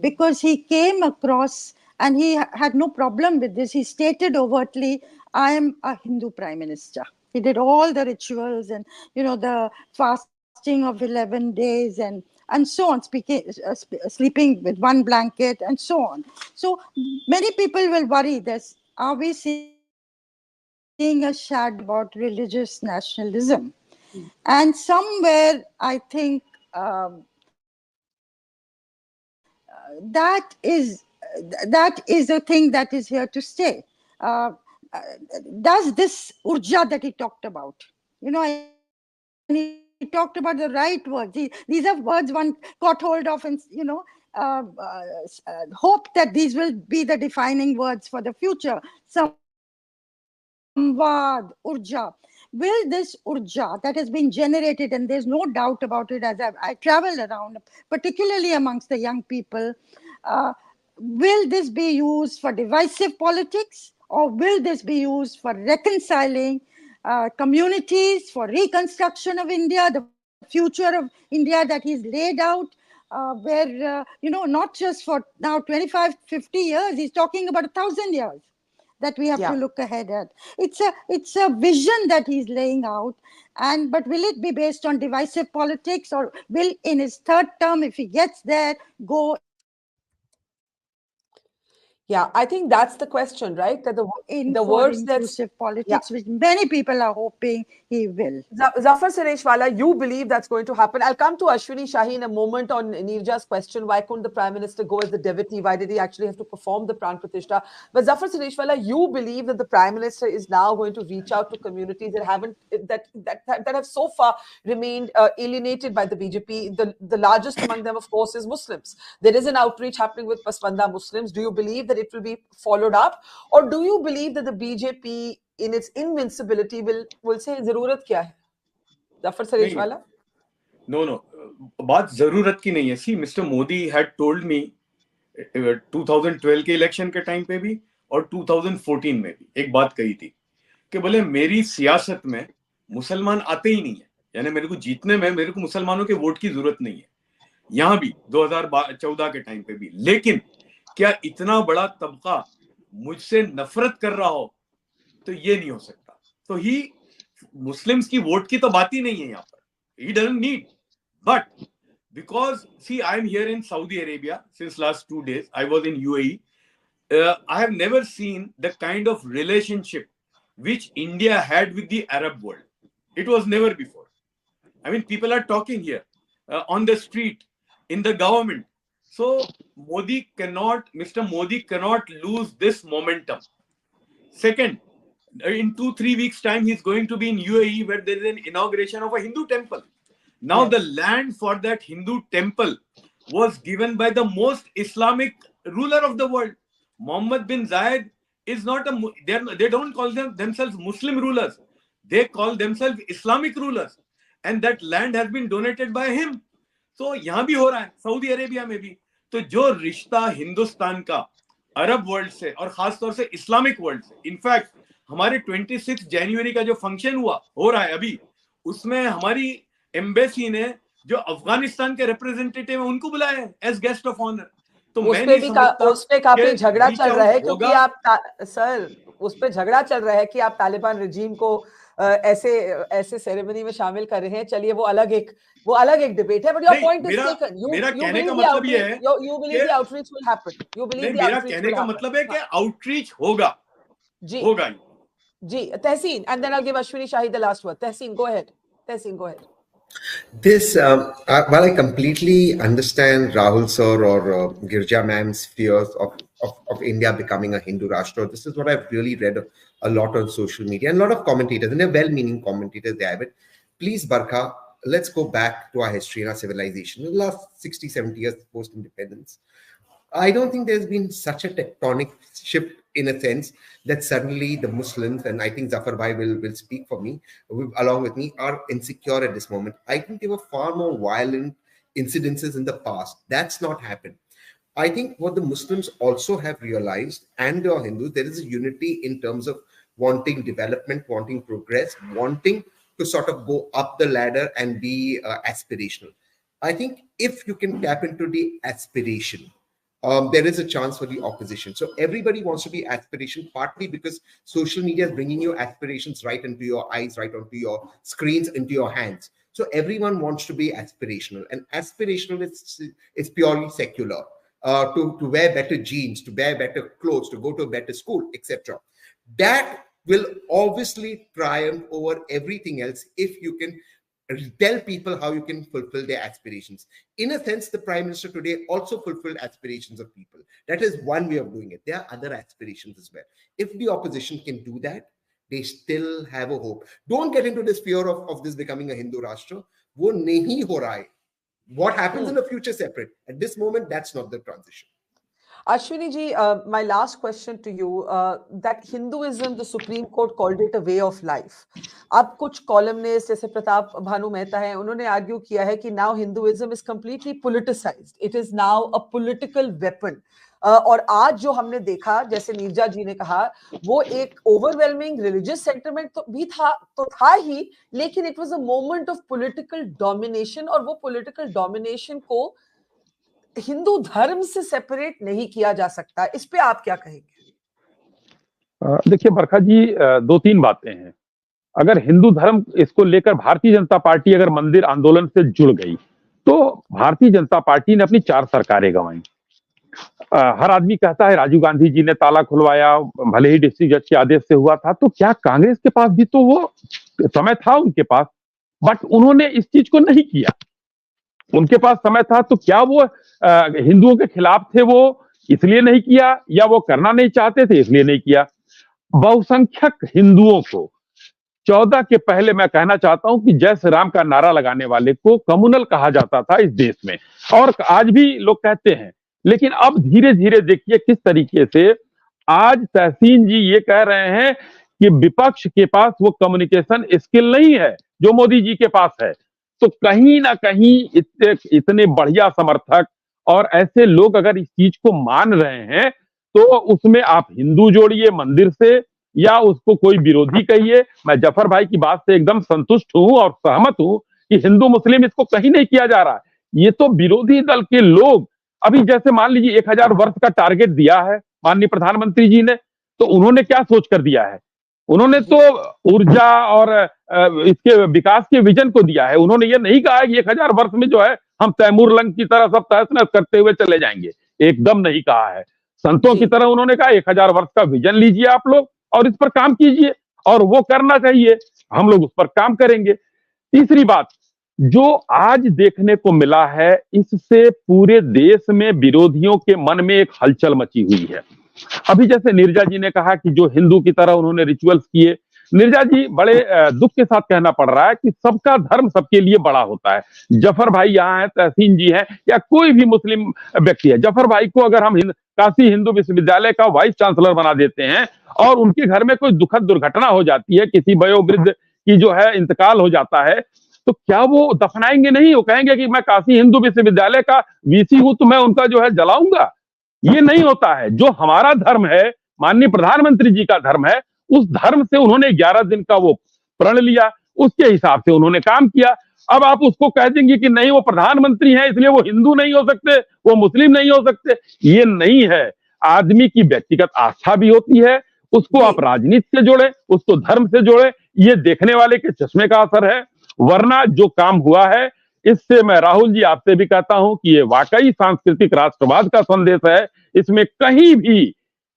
Speaker 3: because he came across and he had no problem with this. He stated overtly, I am a Hindu Prime Minister. He did all the rituals and, the fasting of 11 days and so on, sleeping with one blanket and so on. So many people will worry this. Are we seeing a shadow about religious nationalism? And somewhere, I think that is a thing that is here to stay. Does this urja that he talked about, and he talked about the right words. These are words one caught hold of and, hope that these will be the defining words for the future. Samvad, urja. Will this urja that has been generated, and there's no doubt about it as I traveled around, particularly amongst the young people, will this be used for divisive politics, or will this be used for reconciling communities, for reconstruction of India, the future of India that he's laid out, where, not just for now 25, 50 years, he's talking about 1,000 years that we have to look ahead at. It's a vision that he's laying out, but will it be based on divisive politics, or will, in his third term, if he gets there, go
Speaker 1: Yeah, I think that's the question, right? That the words that
Speaker 3: inclusive politics, which many people are hoping he will.
Speaker 1: Zafar Sureshwala, you believe that's going to happen. I'll come to Ashwini Shahi in a moment on Neerja's question. Why couldn't the Prime Minister go as the devotee? Why did he actually have to perform the Pran Pratishtha? But Zafar Sureshwala, you believe that the Prime Minister is now going to reach out to communities that have so far remained alienated by the BJP. The largest among them, of course, is Muslims. There is an outreach happening with Pasmanda Muslims. Do you believe that it will be followed up, or do you believe that the BJP, in its invincibility, will say जरूरत क्या है? Zafar Sureshwala?
Speaker 5: No. बात जरूरत की नहीं है. See, Mr. Modi had told me 2012 के election के टाइम पे भी और 2014 में भी एक बात कही थी कि बोले मेरी सियासत में मुसलमान आते ही नहीं है, यानी मेरे को जीतने में मेरे को मुसलमानों के वोट की जरूरत नहीं है. यहां भी 2014 के टाइम पे भी. लेकिन क्या इतना बड़ा तबका मुझसे नफरत कर रहा हो, तो ये नहीं हो सकता. तो ही मुस्लिम्स की वोट की तो बात ही नहीं है यहाँ पर. He doesn't need. But because, see, I'm here in Saudi Arabia since last 2 days. I was in UAE. I have never seen the kind of relationship which India had with the Arab world. It was never before. I mean, people are talking here on the street, in the government. So Mr. Modi cannot lose this momentum. Second, in 2-3 weeks' time, he's going to be in UAE where there is an inauguration of a Hindu temple. Now, the land for that Hindu temple was given by the most Islamic ruler of the world. Mohammed bin Zayed is not they don't call themselves Muslim rulers. They call themselves Islamic rulers. And that land has been donated by him. So, यहाँ भी हो रहा है, Saudi Arabia में भी. तो जो रिश्ता हिंदुस्तान का अरब वर्ल्ड से और खासतौर से इस्लामिक वर्ल्ड से, इनफैक्ट हमारे 26 जनवरी का जो फंक्शन हो रहा है अभी, उसमें हमारी एम्बेसी ने जो अफगानिस्तान के रिप्रेजेंटेटिव है उनको बुलाया है एज गेस्ट ऑफ ऑनर. तो मैं नहीं समझता
Speaker 1: उस पे काफी झगड़ा चल रहा है क्योंकि उस पे झगड़ा चल रहा है कि आप तालिबान रिजीम को ऐसे सेरेमनी में शामिल कर रहे हैं. चलिए वो अलग एक डिबेट है. But your point is taken.
Speaker 5: मेरा कहने का मतलब ये है,
Speaker 1: you believe the outreach will happen. You believe the
Speaker 5: मेरा कहने का मतलब है कि आउटरीच होगा
Speaker 1: जी. Tahseen, and then I will give Ashwini Shahi the last word. Tahseen, go ahead.
Speaker 7: This, while I completely understand Rahul sir or Girja ma'am's fears of India becoming a Hindu Rashtra, this is what I've really read a lot on social media, and a lot of commentators, and they're well-meaning commentators, they have it. Please, Barkha, let's go back to our history and our civilization. In the last 60, 70 years post-independence, I don't think there's been such a tectonic shift in a sense that suddenly the Muslims, and I think Zafar Bhai will speak for me, along with me, are insecure at this moment. I think there were far more violent incidences in the past. That's not happened. I think what the Muslims also have realized, and the Hindus, there is a unity in terms of wanting development, wanting progress, wanting to sort of go up the ladder and be aspirational. I think if you can tap into the aspiration, there is a chance for the opposition. So everybody wants to be aspiration, partly because social media is bringing your aspirations right into your eyes, right onto your screens, into your hands. So everyone wants to be aspirational, and aspirational is purely secular. To wear better jeans, to wear better clothes, to go to a better school, etc. That will obviously triumph over everything else if you can tell people how you can fulfill their aspirations. In a sense, the Prime Minister today also fulfilled aspirations of people. That is one way of doing it. There are other aspirations as well. If the opposition can do that, they still have a hope. Don't get into this fear of this becoming a Hindu Rashtra. Wo nahi ho raha hai. What happens in the future separate. At this moment, that's not the transition.
Speaker 1: Ashwini ji, my last question to you, that Hinduism, the Supreme Court called it a way of life. अब कुछ columnists जैसे प्रताप भानु मेहता है, उन्होंने argue किया है कि now Hinduism is completely politicized. It is now a political weapon. और आज जो हमने देखा, जैसे नीरजा जी ने कहा, वो एक overwhelming religious sentiment तो भी था ही, लेकिन it was a moment of political domination, और वो political domination को हिंदू धर्म से सेपरेट नहीं किया जा सकता. इस पे आप क्या कहेंगे?
Speaker 6: देखिए बरखा जी, 2-3 बातें हैं. अगर हिंदू धर्म इसको लेकर भारतीय जनता पार्टी अगर मंदिर आंदोलन से जुड़ गई, तो भारतीय जनता पार्टी ने अपनी 4 सरकारें गंवाई. हर आदमी कहता है राजीव गांधी जी ने ताला खुलवाया, भले ही डिस्ट्रिक्ट जज के आदेश से हुआ था. तो क्या कांग्रेस के पास भी तो वो समय था उनके पास, बट उन्होंने इस चीज को नहीं किया. उनके पास समय था तो क्या वो हिंदुओं के खिलाफ थे, वो इसलिए नहीं किया, या वो करना नहीं चाहते थे इसलिए नहीं किया. बहुसंख्यक हिंदुओं को 14 के पहले मैं कहना चाहता हूं कि जय श्री राम का नारा लगाने वाले को कम्युनल कहा जाता था इस देश में, और आज भी लोग कहते हैं. लेकिन अब धीरे धीरे देखिए किस तरीके से आज तहसीन जी ये कह रहे हैं कि विपक्ष के पास वो कम्युनिकेशन स्किल नहीं है जो मोदी जी के पास है. तो कहीं ना कहीं इतने बढ़िया समर्थक और ऐसे लोग अगर इस चीज को मान रहे हैं, तो उसमें आप हिंदू जोड़िए मंदिर से, या उसको कोई विरोधी कहिए. मैं जफर भाई की बात से एकदम संतुष्ट हूं और सहमत हूं कि हिंदू मुस्लिम इसको कहीं नहीं किया जा रहा है. ये तो विरोधी दल के लोग, अभी जैसे मान लीजिए 1000 वर्ष का टारगेट दिया है माननीय प्रधानमंत्री जी ने, तो उन्होंने क्या सोच कर दिया है? उन्होंने तो ऊर्जा और इसके विकास के विजन को दिया है। उन्होंने ये नहीं कहा है कि 1000 वर्ष में जो है हम तैमूर लंग की तरह सब तहस नहस करते हुए चले जाएंगे, एकदम नहीं कहा है। संतों की तरह उन्होंने कहा 1000 वर्ष का विजन लीजिए आप लोग और इस पर काम कीजिए, और वो करना चाहिए, हम लोग उस पर काम करेंगे। तीसरी बात, जो आज देखने को मिला है, इससे पूरे देश में विरोधियों के मन में एक हलचल मची हुई है। अभी जैसे नीरजा जी ने कहा कि जो हिंदू की तरह उन्होंने रिचुअल्स किए, नीरजा जी बड़े दुख के साथ कहना पड़ रहा है कि सबका धर्म सबके लिए बड़ा होता है। जफर भाई यहाँ है, तहसीन जी हैं, या कोई भी मुस्लिम व्यक्ति है, जफर भाई को अगर हम काशी हिंदू विश्वविद्यालय का वाइस चांसलर बना देते हैं और उनके घर में कोई दुखद दुर्घटना हो जाती है, किसी वयोवृद्ध की जो है इंतकाल हो जाता है, तो क्या वो दफनाएंगे नहीं? वो कहेंगे कि मैं काशी हिंदू विश्वविद्यालय का वीसी हूं तो मैं उनका जो है जलाऊंगा? ये नहीं होता है। जो हमारा धर्म है, माननीय प्रधानमंत्री जी का धर्म है, उस धर्म से उन्होंने 11 दिन का वो प्रण लिया, उसके हिसाब से उन्होंने काम किया। अब आप उसको कह देंगे कि नहीं वो प्रधानमंत्री हैं इसलिए वो हिंदू नहीं हो सकते, वो मुस्लिम नहीं हो सकते, ये नहीं है। आदमी की व्यक्तिगत आस्था भी होती है, उसको आप राजनीति से जोड़े, उसको धर्म से जोड़े, ये देखने वाले के चश्मे का असर है। वरना जो काम हुआ है, इससे मैं राहुल जी आपसे भी कहता हूं कि ये वाकई सांस्कृतिक राष्ट्रवाद का संदेश है। इसमें कहीं भी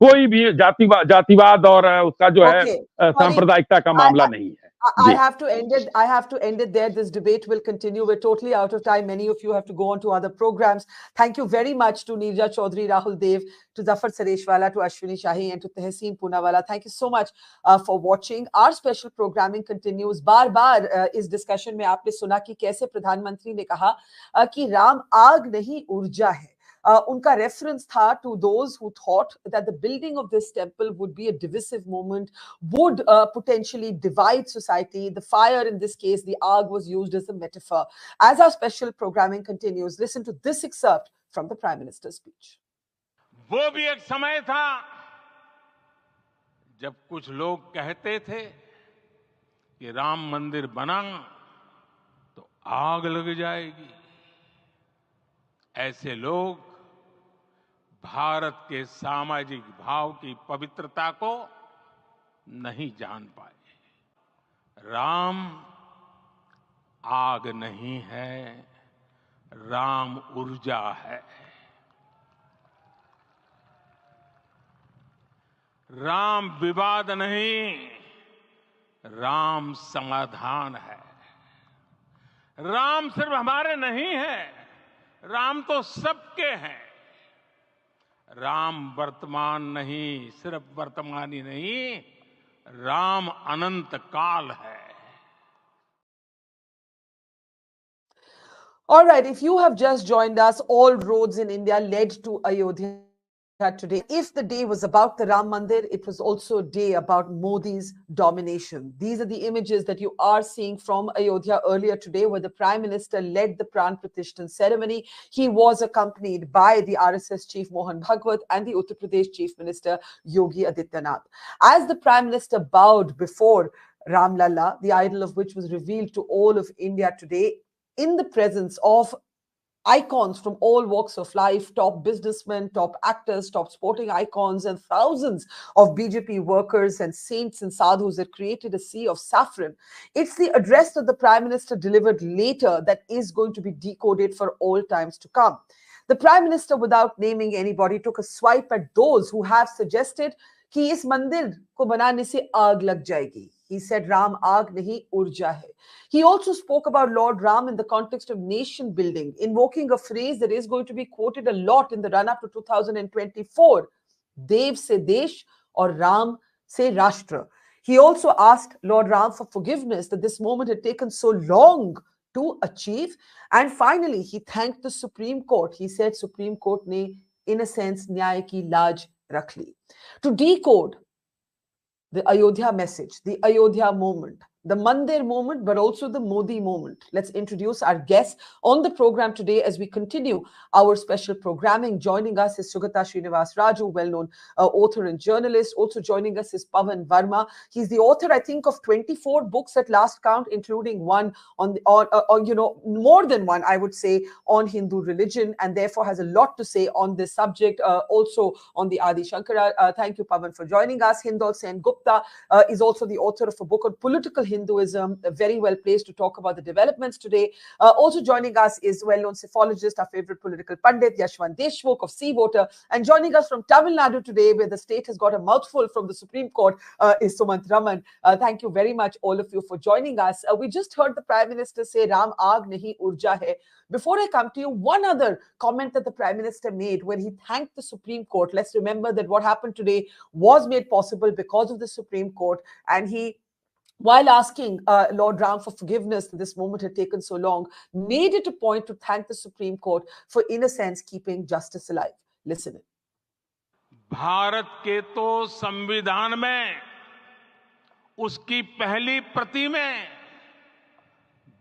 Speaker 6: कोई भी जातिवाद और उसका जो है सांप्रदायिकता का मामला नहीं है।
Speaker 1: I have to end it. I have to end it there. This debate will continue. We're totally out of time. Many of you have to go on to other programs. Thank you very much to Neerja Chaudhary, Rahul Dev, to Zafar Sareshwala, to Ashwini Shahi, and to Tehseen Poonawala. Thank you so much for watching. Our special programming continues. बार-बार इस discussion में आपने सुना कि कैसे प्रधानमंत्री ने कहा कि राम आग नहीं ऊर्जा है। उनका reference था to those who thought that the building of this temple would be a divisive moment, would potentially divide society. The fire in this case, the arg, was used as a metaphor. As our special programming continues, listen to this excerpt from the Prime Minister's speech.
Speaker 2: वो भी एक समय था जब कुछ लोग कहते थे कि राम मंदिर बना तो आग लग जाएगी। ऐसे लोग भारत के सामाजिक भाव की पवित्रता को नहीं जान पाए। राम आग नहीं है, राम ऊर्जा है। राम विवाद नहीं, राम समाधान है। राम सिर्फ हमारे नहीं है, राम तो सबके हैं। राम वर्तमान नहीं, सिर्फ वर्तमान ही नहीं, राम अनंत काल है।
Speaker 1: All right, if you have just joined us, all roads in India led to Ayodhya today. If the day was about the Ram Mandir, it was also a day about Modi's domination. These are the images that you are seeing from Ayodhya earlier today, where the Prime Minister led the Pran Pratishtha ceremony. He was accompanied by the RSS Chief Mohan Bhagwat and the Uttar Pradesh Chief Minister Yogi Adityanath. As the Prime Minister bowed before Ramlalla, the idol of which was revealed to all of India today, in the presence of icons from all walks of life, top businessmen, top actors, top sporting icons, and thousands of BJP workers and saints and sadhus that created a sea of saffron. It's the address that the Prime Minister delivered later that is going to be decoded for all times to come. The Prime Minister, without naming anybody, took a swipe at those who have suggested कि इस मंदिर को बनाने से आग लग जाएगी. He said Ram aag nahi urja hai. He also spoke about Lord Ram in the context of nation building, invoking a phrase that is going to be quoted a lot in the run-up to 2024. Dev se desh aur Ram se rashtra. He also asked Lord Ram for forgiveness that this moment had taken so long to achieve. And finally, he thanked the Supreme Court. He said Supreme Court ne, in a sense, nyay ki laaj rakh li. To decode the Ayodhya message, the Ayodhya moment, the Mandir moment, but also the Modi moment. Let's introduce our guests on the program today as we continue our special programming. Joining us is Sugata Srinivas Raju, well-known author and journalist. Also joining us is Pavan Verma. He's the author, I think, of 24 books at last count, including one on more than one, I would say, on Hindu religion, and therefore has a lot to say on this subject, also on the Adi Shankara. Thank you, Pavan, for joining us. Hindol Sen Gupta is also the author of a book on political Hinduism, very well placed to talk about the developments today. Also joining us is well-known psephologist, our favorite political pundit, Yashwant Deshmukh of Sea Voter. And joining us from Tamil Nadu today, where the state has got a mouthful from the Supreme Court, is Sumant Raman. Thank you very much, all of you, for joining us. We just heard the Prime Minister say, Ram aag nahi urja hai. Before I come to you, one other comment that the Prime Minister made when he thanked the Supreme Court. Let's remember that what happened today was made possible because of the Supreme Court. And he, while asking Lord Ram for forgiveness that this moment had taken so long, made it a point to thank the Supreme Court for, in a sense, keeping justice alive. Listen in.
Speaker 2: Bharat के तो संविधान में उसकी पहली प्रति में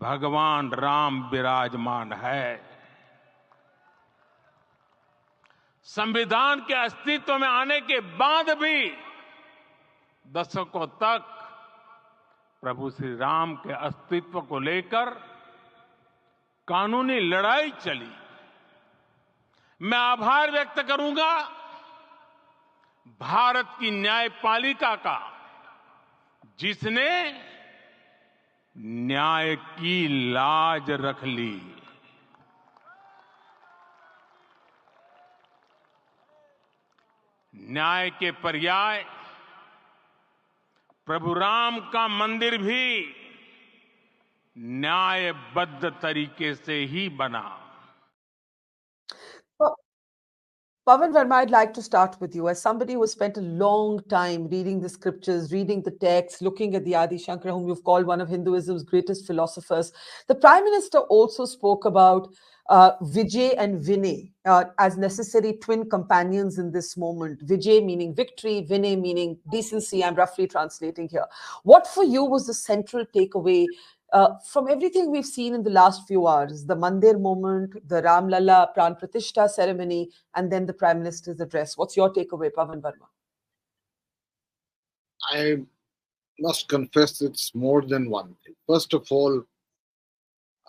Speaker 2: भगवान राम विराजमान है। संविधान के अस्तित्व में आने के बाद भी दशकों तक प्रभु श्री राम के अस्तित्व को लेकर कानूनी लड़ाई चली। मैं आभार व्यक्त करूंगा भारत की न्यायपालिका का, जिसने न्याय की लाज रख ली। न्याय के पर्याय प्रभु राम का मंदिर भी न्यायबद्ध तरीके से ही बना।
Speaker 1: Pavan Verma, I'd like to start with you. As somebody who has spent a long time reading the scriptures, reading the texts, looking at the Adi Shankara, whom you've called one of Hinduism's greatest philosophers, the Prime Minister also spoke about Vijay and Vinay as necessary twin companions in this moment. Vijay meaning victory, Vinay meaning decency. I'm roughly translating here. What for you was the central takeaway from everything we've seen in the last few hours, the Mandir moment, the Ramlalla, Pran Pratishtha ceremony, and then the Prime Minister's address? What's your takeaway, Pavan Verma?
Speaker 8: I must confess it's more than one thing. First of all,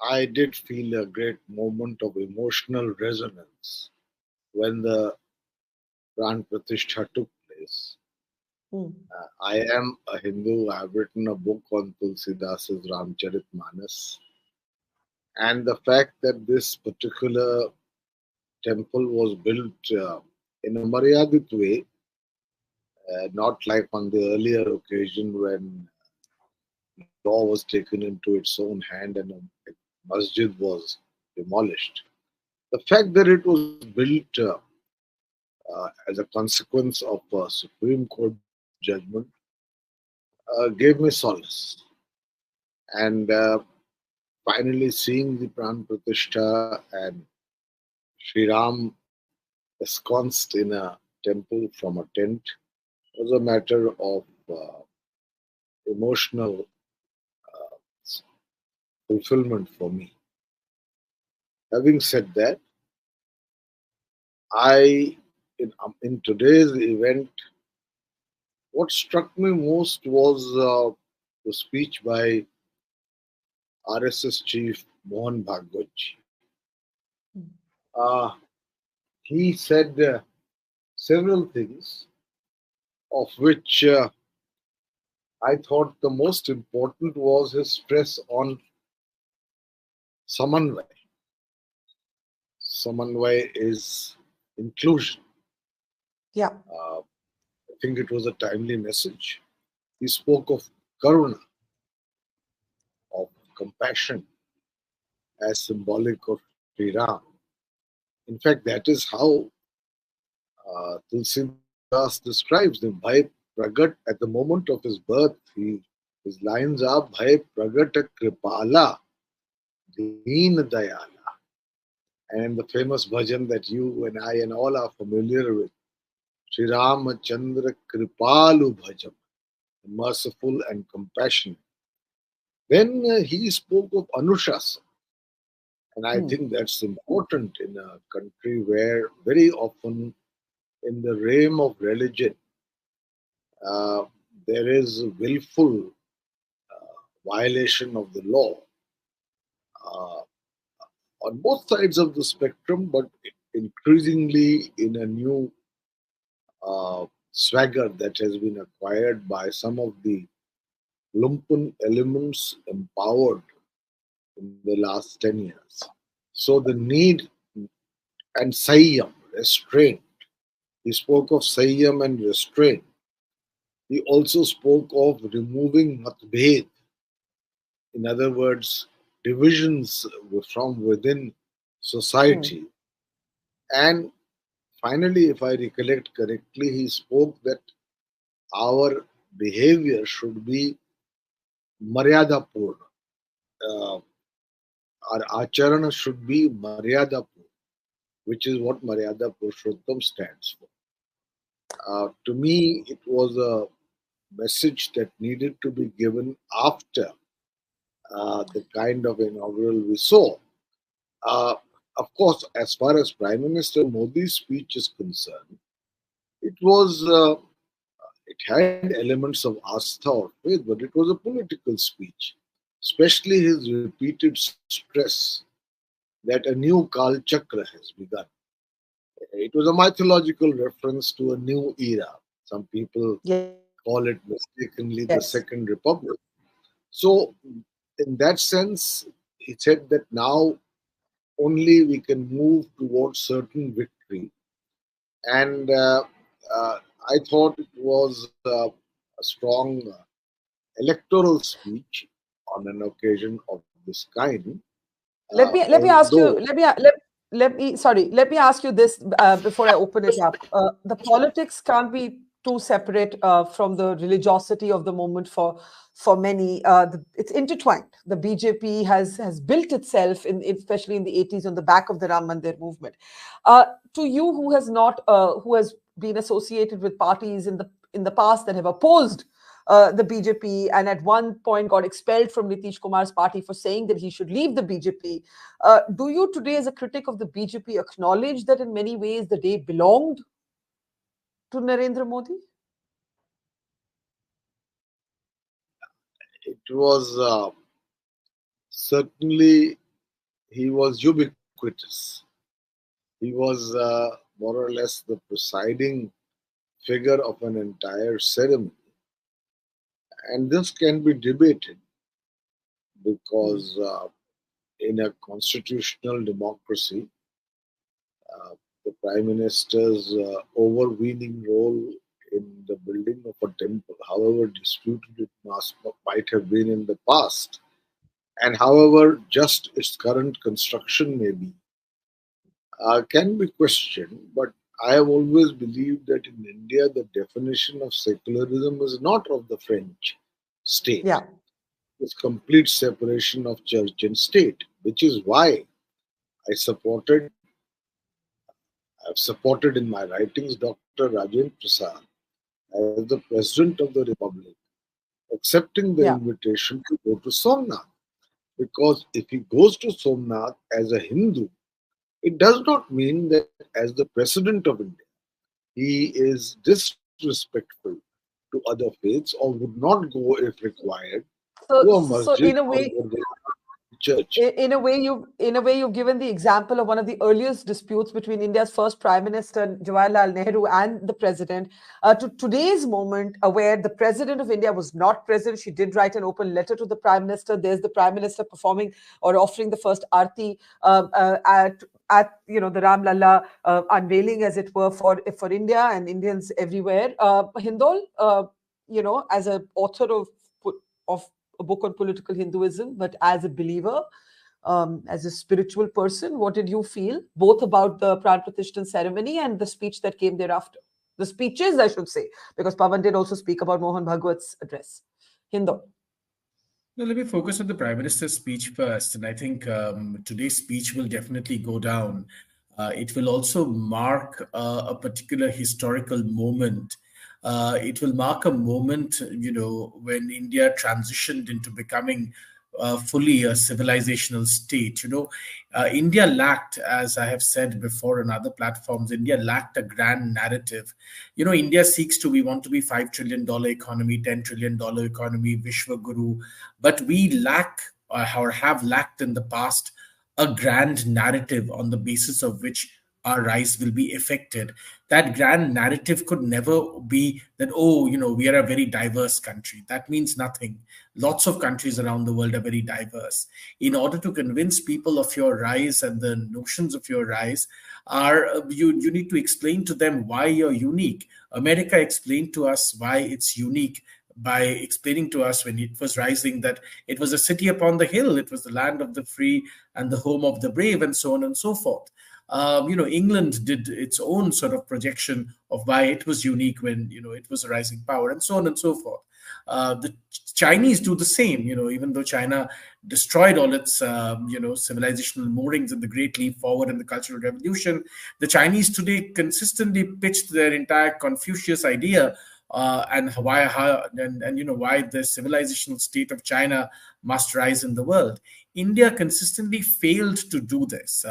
Speaker 8: I did feel a great moment of emotional resonance when the Pran Pratishtha took place. I am a Hindu. I've written a book on Tulsidas's Ramcharitmanas. And the fact that this particular temple was built in a Maryadit way, not like on the earlier occasion when law was taken into its own hand and a masjid was demolished. The fact that it was built as a consequence of a Supreme Court judgment gave me solace. And finally seeing the Pran Pratishtha and Sri Ram ensconced in a temple from a tent was a matter of emotional fulfillment for me. Having said that, in today's event, what struck me most was the speech by RSS chief Mohan Bhagwat. He said several things, of which I thought the most important was his stress on Samanvay. Samanvay is inclusion.
Speaker 1: Yeah.
Speaker 8: I think it was a timely message. He spoke of Karuna, of compassion, as symbolic of Sri Ram. In fact, that is how Tulsidas describes him. Bhai Pragat, at the moment of his birth, his lines are Bhai Pragat Kripala, Deen Dayala. And the famous bhajan that you and I and all are familiar with, Sri Ram Chandra Kripalu Bhajam, merciful and compassionate. Then he spoke of Anushas, and I
Speaker 1: Hmm.
Speaker 8: think that's important in a country where very often in the realm of religion uh, there is willful violation of the law uh, on both sides of the spectrum, but increasingly in a new swagger that has been acquired by some of the lumpen elements empowered in the last 10 years. So the need and Sayyam, restraint. He spoke of Sayyam and restraint. He also spoke of removing matbhed, in other words, divisions from within
Speaker 1: Hmm.
Speaker 8: society. And finally, if I recollect correctly, he spoke that our behavior should be maryada purna. Uh, our acharana should be maryada purna, which is what Maryada Purushottam stands for. To me, it was a message that needed to be given after the kind of inaugural we saw. Uh, of course, as far as Prime Minister Modi's speech is concerned, it was it had elements of astha or faith, but it was a political speech, especially his repeated stress that a new Kal Chakra has begun. It was a mythological reference to a new era. Some people call it
Speaker 1: Yes.
Speaker 8: mistakenly the Second Republic. So, in that sense, he said that now only we can move towards certain victory. And uh, I thought it was a strong electoral speech on an occasion of this kind.
Speaker 1: Let me ask you
Speaker 8: Although,
Speaker 1: let me ask you this before I open it up. The politics can't be too separate from the religiosity of the moment for many. It's intertwined. The BJP has built itself especially in the 80s on the back of the Ram Mandir movement. To you, who has been associated with parties in the past that have opposed the BJP and at one point got expelled from Nitish Kumar's party for saying that he should leave the BJP. Do you today, as a critic of the BJP, acknowledge that in many ways the day belonged to Narendra Modi?
Speaker 8: it was certainly he was ubiquitous. He was more or less the presiding figure of an entire ceremony. And this can be debated because in a constitutional democracy, the prime minister's overweening role in the building of a temple, however disputed it might have been in the past, and however just its current construction may be, can be questioned. But I have always believed that in India, the definition of secularism is not of the French state.
Speaker 1: Yeah.
Speaker 8: It's complete separation of church and state, which is why I supported, I've supported in my writings Dr. Rajendra Prasad as the President of the Republic, accepting the
Speaker 1: Yeah.
Speaker 8: invitation to go to Somnath. Because if he goes to Somnath as a Hindu, it does not mean that as the President of India, he is disrespectful to other faiths or would not go if required to a
Speaker 1: So
Speaker 8: masjid
Speaker 1: in a
Speaker 8: or
Speaker 1: way,
Speaker 8: church.
Speaker 1: in a way you've given the example of one of the earliest disputes between India's first prime minister Jawaharlal Nehru and the president to today's moment, where the president of India was not present. She did write an open letter to the prime minister. There's the prime minister performing or offering the first arti at the Ramlalla unveiling, as it were, for India and Indians everywhere. Hindol, as an author of a book on political Hinduism, but as a believer, as a spiritual person, what did you feel both about the Pran Pratishtha ceremony and the speech that came thereafter? The speeches, I should say, because Pavan did also speak about Mohan Bhagwat's address. Hindu.
Speaker 9: Well, let me focus on the Prime Minister's speech first. And I think today's speech will definitely go down. It will also mark a particular historical moment. It will mark a moment, when India transitioned into becoming fully a civilizational state. India lacked, as I have said before on other platforms, India lacked a grand narrative. India seeks to, we want to be $5 trillion economy, $10 trillion economy, Vishwa Guru, but we lack or have lacked in the past a grand narrative on the basis of which our rise will be affected. That grand narrative could never be that, oh, we are a very diverse country. That means nothing. Lots of countries around the world are very diverse. In order to convince people of your rise and the notions of your rise, you need to explain to them why you're unique. America explained to us why it's unique by explaining to us when it was rising that it was a city upon the hill, it was the land of the free and the home of the brave, and so on and so forth. England did its own sort of projection of why it was unique when it was a rising power, and so on and so forth. The Chinese do the same. Even though China destroyed all its civilizational moorings in the Great Leap Forward and the Cultural Revolution, the Chinese today consistently pitched their entire Confucius idea and why the civilizational state of China must rise in the world. India consistently failed to do this.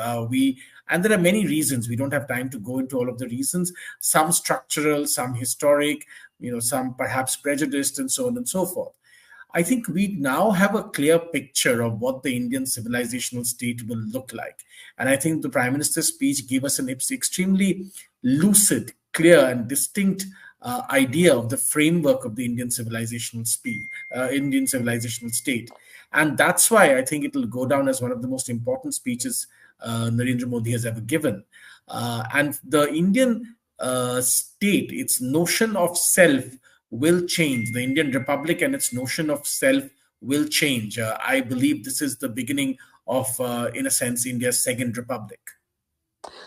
Speaker 9: And there are many reasons. We don't have time to go into all of the reasons. Some structural, some historic, some perhaps prejudiced, and so on and so forth. I think we now have a clear picture of what the Indian civilizational state will look like. And I think the Prime Minister's speech gave us an extremely lucid, clear, and distinct idea of the framework of the Indian civilizational state. And that's why I think it will go down as one of the most important speeches Narendra Modi has ever given. And the Indian state, its notion of self will change. The Indian Republic and its notion of self will change. I believe this is the beginning of, in a sense, India's second republic.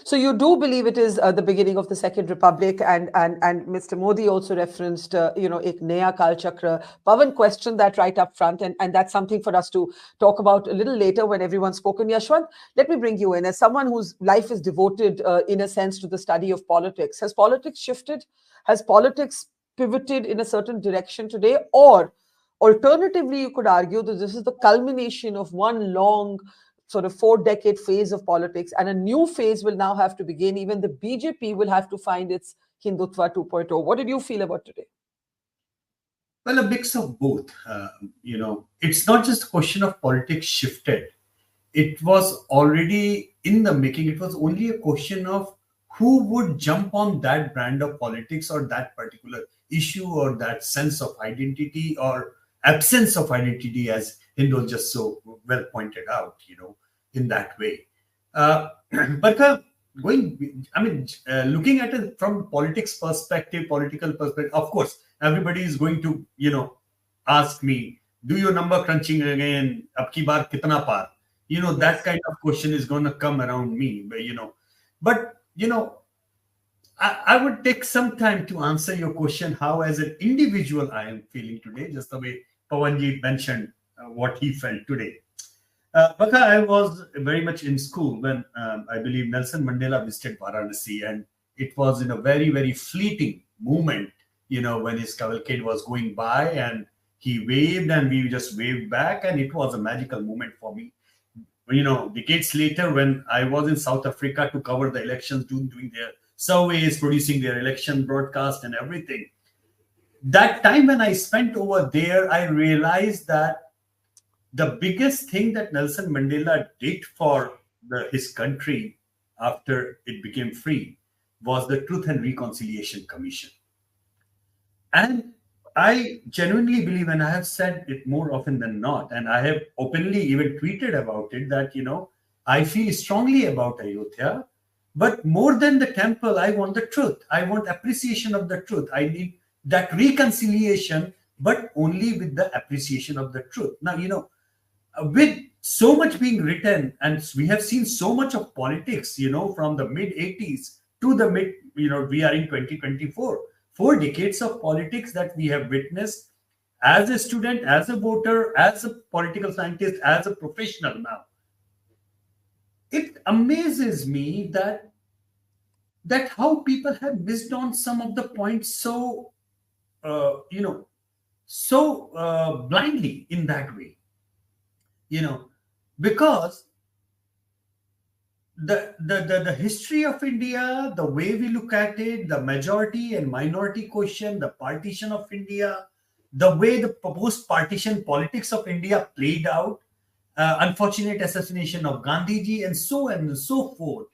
Speaker 1: So you do believe it is the beginning of the Second Republic, and Mr. Modi also referenced, ek naya Kal Chakra. Pawan questioned that right up front, and that's something for us to talk about a little later when everyone's spoken. Yashwant, let me bring you in. As someone whose life is devoted, in a sense, to the study of politics, has politics shifted? Has politics pivoted in a certain direction today? Or alternatively, you could argue that this is the culmination of one long sort of 4-decade phase of politics, and a new phase will now have to begin. Even the BJP will have to find its Hindutva 2.0. What did you feel about today?
Speaker 10: Well, a mix of both. It's not just a question of politics shifted. It was already in the making. It was only a question of who would jump on that brand of politics or that particular issue or that sense of identity or absence of identity, as Hindol just so well pointed out, in that way. But looking at it from political perspective, of course, everybody is going to, ask me, do your number crunching again, ab ki baar kitna par? That kind of question is going to come around me, but I would take some time to answer your question, how as an individual I am feeling today, just the way Pawanji mentioned what he felt today. Barkha, I was very much in school when I believe Nelson Mandela visited Varanasi, and it was in a very, very fleeting moment, when his cavalcade was going by and he waved and we just waved back, and it was a magical moment for me. Decades later, when I was in South Africa to cover the elections, doing their surveys, producing their election broadcast and everything, that time when I spent over there, I realized that the biggest thing that Nelson Mandela did for his country after it became free was the Truth and Reconciliation Commission. And I genuinely believe, and I have said it more often than not, and I have openly even tweeted about it, that, I feel strongly about Ayodhya, but more than the temple, I want the truth. I want appreciation of the truth. I need that reconciliation, but only with the appreciation of the truth. Now, with so much being written, and we have seen so much of politics, from the mid 80s to the mid, we are in 2024, 4 decades of politics that we have witnessed as a student, as a voter, as a political scientist, as a professional now. It amazes me that how people have missed on some of the points so, blindly in that way. Because the history of India, the way we look at it, the majority and minority question, the partition of India, the way the post partition politics of India played out, unfortunate assassination of Gandhiji, and so on and so forth.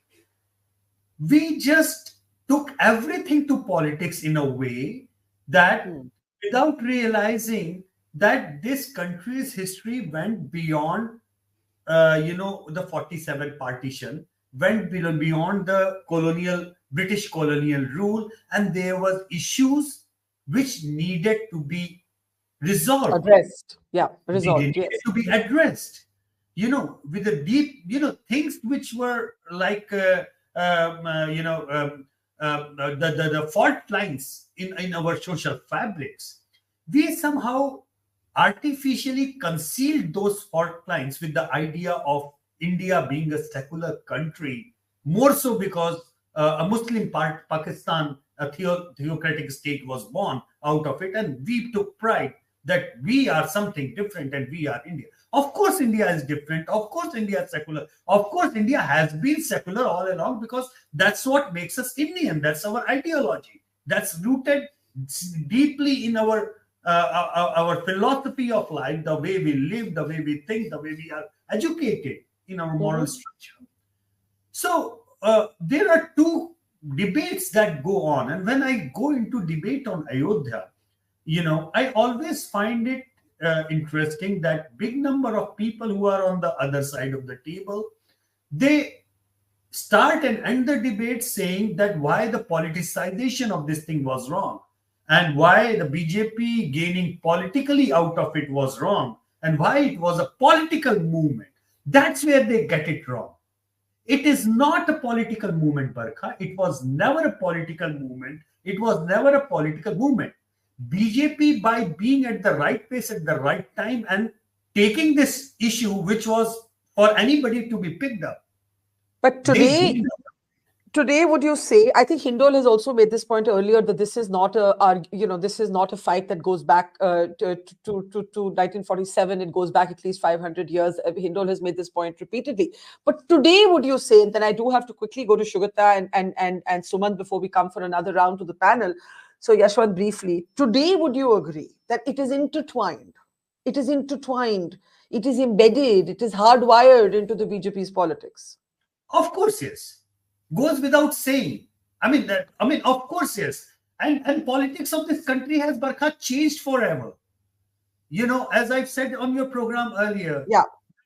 Speaker 10: We just took everything to politics in a way that, without realizing that this country's history went beyond the 47 partition, went beyond the British colonial rule, and there was issues which needed to be resolved.
Speaker 1: Addressed. Yeah,
Speaker 10: They
Speaker 1: resolved.
Speaker 10: needed
Speaker 1: Yes.
Speaker 10: to be addressed. With the deep, things which were like, the fault lines in our social fabrics. We somehow artificially concealed those fault lines with the idea of India being a secular country, more so because a Muslim Pakistan, a theocratic state, was born out of it, and we took pride that we are something different and we are India. Of course, India is different. Of course, India is secular. Of course, India has been secular all along, because that's what makes us Indian. That's our ideology. That's rooted deeply in our philosophy of life, the way we live, the way we think, the way we are educated in our moral structure. So there are two debates that go on. And when I go into debate on Ayodhya, I always find it interesting that big number of people who are on the other side of the table, they start and end the debate saying that why the politicization of this thing was wrong, and why the BJP gaining politically out of it was wrong, and why it was a political movement. That's where they get it wrong. It is not a political movement, Barkha. It was never a political movement. It was never a political movement. BJP, by being at the right place at the right time and taking this issue, which was for anybody to be picked up.
Speaker 1: But today, would you say? I think Hindol has also made this point earlier that this is not this is not a fight that goes back to 1947. It goes back at least 500 years. Hindol has made this point repeatedly. But today, would you say? And then I do have to quickly go to Shugata and Sumant before we come for another round to the panel. So, Yashwant, briefly, today, would you agree that it is intertwined? It is intertwined. It is embedded. It is hardwired into the BJP's politics.
Speaker 10: Of course, yes. Goes without saying. Of course, yes. And politics of this country has, Barkha, changed forever. As I've said on your program earlier,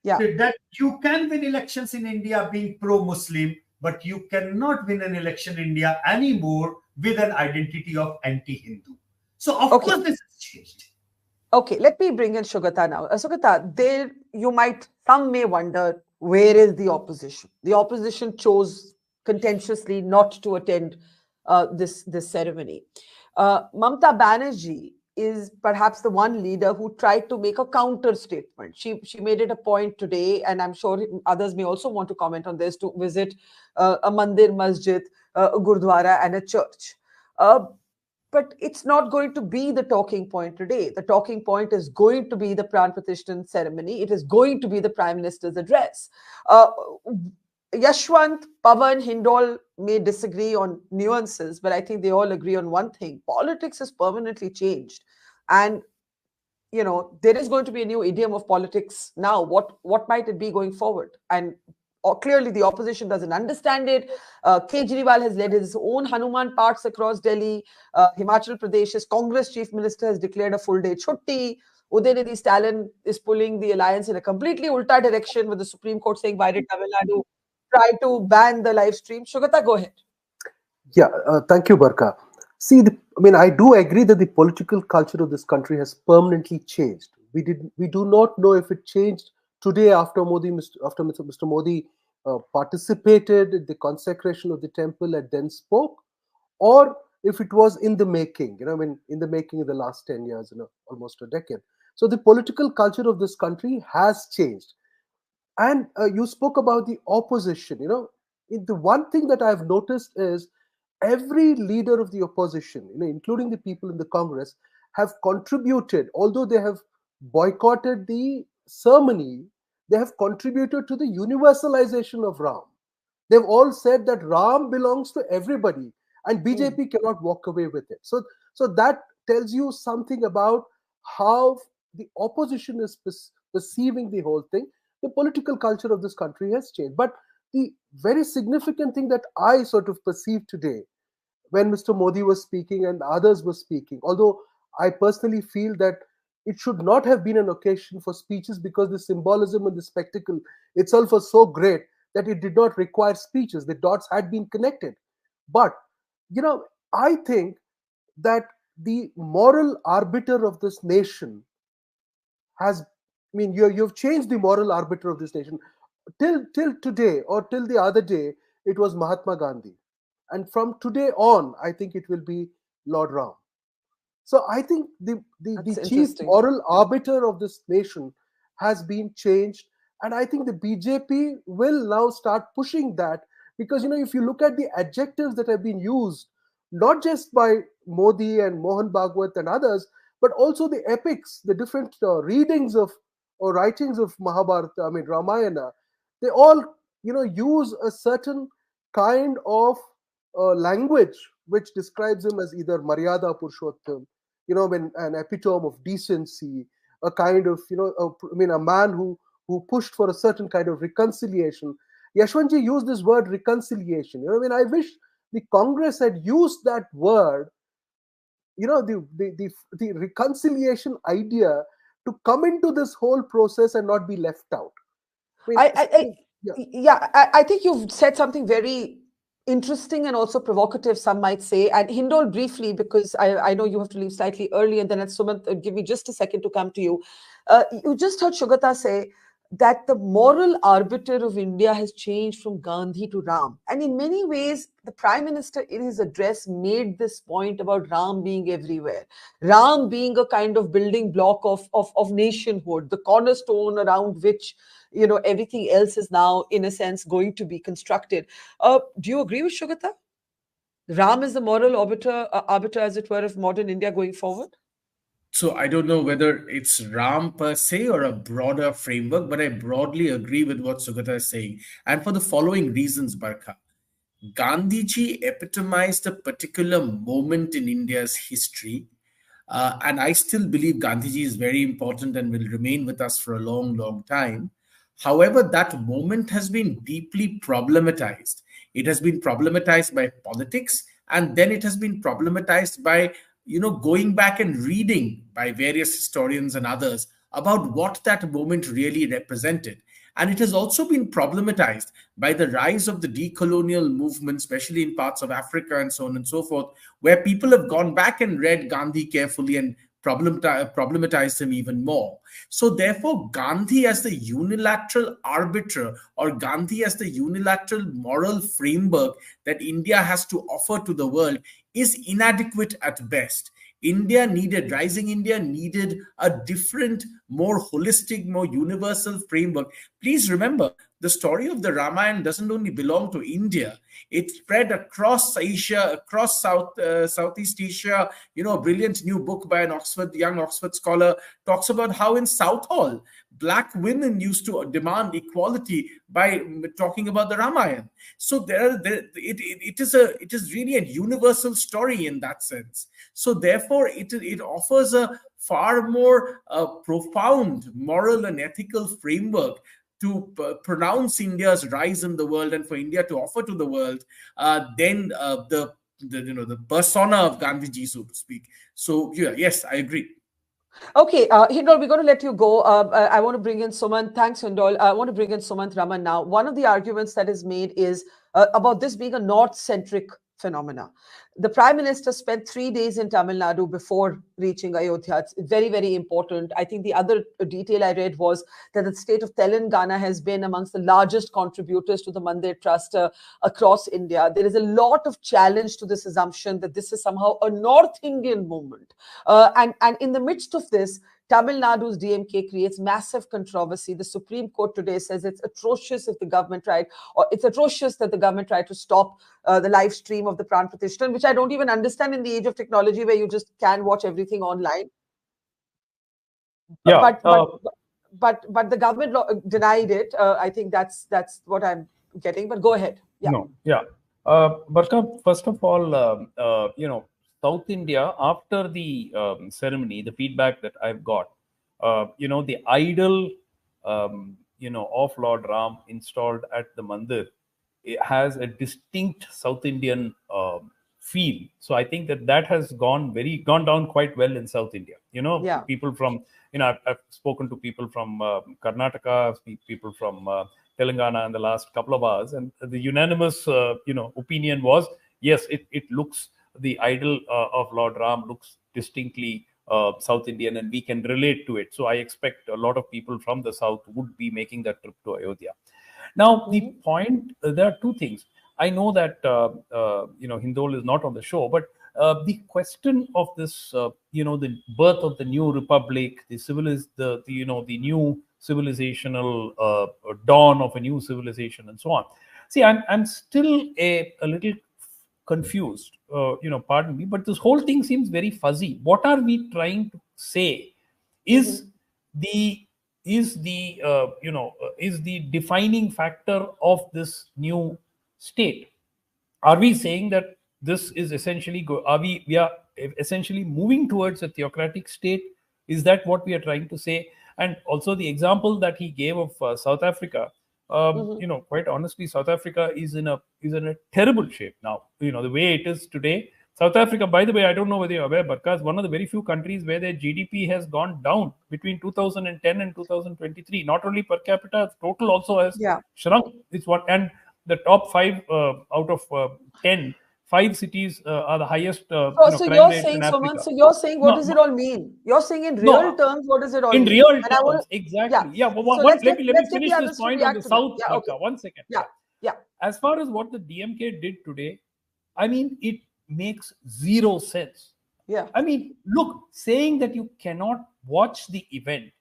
Speaker 10: that you can win elections in India being pro-Muslim, but you cannot win an election in India anymore with an identity of anti-Hindu. So, of course, this has changed.
Speaker 1: Okay, let me bring in Shugata now. Shugata, some may wonder, where is the opposition? The opposition chose contentiously not to attend this ceremony. Mamata Banerjee is perhaps the one leader who tried to make a counter statement. She made it a point today, and I'm sure others may also want to comment on this, to visit a mandir, masjid, a gurdwara and a church. But it's not going to be the talking point today. The talking point is going to be the Pran Pratishtha ceremony. It is going to be the Prime Minister's address. Yashwant, Pawan, Hindol may disagree on nuances, but I think they all agree on one thing. Politics has permanently changed. And, there is going to be a new idiom of politics now. What might it be going forward? And clearly the opposition doesn't understand it. Kejriwal has led his own Hanuman parts across Delhi. Himachal Pradesh's Congress chief minister has declared a full day chutti. Udaynidhi Stalin is pulling the alliance in a completely ulta direction, with the Supreme Court saying, why did Tamil Nadu try to ban the live stream? Shugata, go ahead.
Speaker 11: Yeah, thank you, Barkha. See, I do agree that the political culture of this country has permanently changed. We do not know if it changed today after Mr. Modi participated in the consecration of the temple and then spoke, or if it was in the making, in the making in the last 10 years, almost a decade. So the political culture of this country has changed. And you spoke about the opposition. The one thing that I've noticed is every leader of the opposition, including the people in the Congress, have contributed, although they have boycotted the ceremony, they have contributed to the universalization of Ram. They've all said that Ram belongs to everybody, and BJP cannot walk away with it. So that tells you something about how the opposition is perceiving the whole thing. The political culture of this country has changed. But the very significant thing that I sort of perceived today when Mr. Modi was speaking and others were speaking, although I personally feel that it should not have been an occasion for speeches because the symbolism and the spectacle itself was so great that it did not require speeches. The dots had been connected. But, I think that the moral arbiter of this nation you've changed the moral arbiter of this nation. Till today or till the other day, it was Mahatma Gandhi. And from today on, I think it will be Lord Ram. So I think the chief moral arbiter of this nation has been changed. And I think the BJP will now start pushing that because, if you look at the adjectives that have been used, not just by Modi and Mohan Bhagwat and others, but also the epics, the different readings of or writings of Mahabharata, Ramayana, they all, use a certain kind of language which describes him as either Maryada Purushottam, an epitome of decency, a kind of, a man who pushed for a certain kind of reconciliation. Yashwantji used this word reconciliation. I wish the Congress had used that word, the reconciliation idea to come into this whole process and not be left out.
Speaker 1: I think you've said something very interesting and also provocative, some might say. And Hindol, briefly, because I know you have to leave slightly early, and then at Sumant, give me just a second to come to you. You just heard Shugata say that the moral arbiter of India has changed from Gandhi to Ram. And in many ways, the Prime Minister in his address made this point about Ram being everywhere. Ram being a kind of building block of nationhood, the cornerstone around which, everything else is now, in a sense, going to be constructed. Do you agree with Shugata? Ram is the moral arbiter, as it were, of modern India going forward?
Speaker 9: So I don't know whether it's Ram per se or a broader framework, but I broadly agree with what Sugata is saying. And for the following reasons, Barkha. Gandhiji epitomized a particular moment in India's history. And I still believe Gandhiji is very important and will remain with us for a long, long time. However, that moment has been deeply problematized. It has been problematized by politics, and then it has been problematized by going back and reading by various historians and others about what that moment really represented. And it has also been problematized by the rise of the decolonial movement, especially in parts of Africa and so on and so forth, where people have gone back and read Gandhi carefully and problematized him even more. So therefore, Gandhi as the unilateral arbiter, or Gandhi as the unilateral moral framework that India has to offer to the world, is inadequate at best. Rising India needed a different, more holistic, more universal framework. Please remember, the story of the Ramayana doesn't only belong to India. It spread across Asia, across Southeast Asia. A brilliant new book by an young Oxford scholar talks about how in Southall, Black women used to demand equality by talking about the Ramayana. So it is really a universal story in that sense. So therefore, it offers a far more profound moral and ethical framework to pronounce India's rise in the world and for India to offer to the world than the persona of Gandhiji, so to speak. So yes, I agree.
Speaker 1: Okay, Hindol, we're going to let you go. I want to bring in Sumant. Thanks, Hindol. I want to bring in Sumant Raman now. One of the arguments that is made is about this being a North-centric phenomena. The Prime Minister spent 3 days in Tamil Nadu before reaching Ayodhya. It's very, very important. I think the other detail I read was that the state of Telangana has been amongst the largest contributors to the Mandir Trust across India. There is a lot of challenge to this assumption that this is somehow a North Indian movement. And in the midst of this, Tamil Nadu's DMK creates massive controversy. The Supreme Court today says it's atrocious if the government tried, or it's atrocious that the government tried to stop the live stream of the Pran Pratishtha, which I don't even understand in the age of technology where you just can watch everything online.
Speaker 6: Yeah.
Speaker 1: but the government denied it. I think that's what I'm getting. But go ahead. Yeah.
Speaker 12: No, yeah. Barkha, first of all, South India, after the ceremony, the feedback that I've got, the idol, of Lord Ram installed at the Mandir, it has a distinct South Indian feel. So I think that has gone down quite well in South India.
Speaker 1: Yeah.
Speaker 12: People from, I've spoken to people from Karnataka, people from Telangana in the last couple of hours, and the unanimous, opinion was, yes, it looks, the idol of Lord Ram looks distinctly South Indian, and we can relate to it. So I expect a lot of people from the South would be making that trip to Ayodhya. Now, the point, there are two things. I know that, Hindol is not on the show, but the question of this, the birth of the new republic, the new civilizational dawn of a new civilization, and so on. See, I'm still a little confused. Pardon me, but this whole thing seems very fuzzy. What are we trying to say? Is the defining factor of this new state? Are we saying that this is essentially we are essentially moving towards a theocratic state? Is that what we are trying to say? And also the example that he gave of South Africa, quite honestly, South Africa is in a terrible shape now. The way it is today. South Africa, by the way, I don't know whether you're aware, Barkha, is one of the very few countries where their GDP has gone down between 2010 and 2023. Not only per capita, total also has shrunk. It's what, and the top 5 out of 10, 5 cities are the highest crime
Speaker 1: you're
Speaker 12: rates
Speaker 1: saying,
Speaker 12: in Africa.
Speaker 1: Suman, so you're saying, what does it all mean? You're saying in real terms, what does it all mean?
Speaker 12: In real terms, exactly. Yeah. Let me finish this point on the South, Barkha. 1 second.
Speaker 1: Yeah.
Speaker 12: As far as what the DMK did today, I mean, it makes zero sense.
Speaker 1: Yeah.
Speaker 12: I mean, look, saying that you cannot watch the event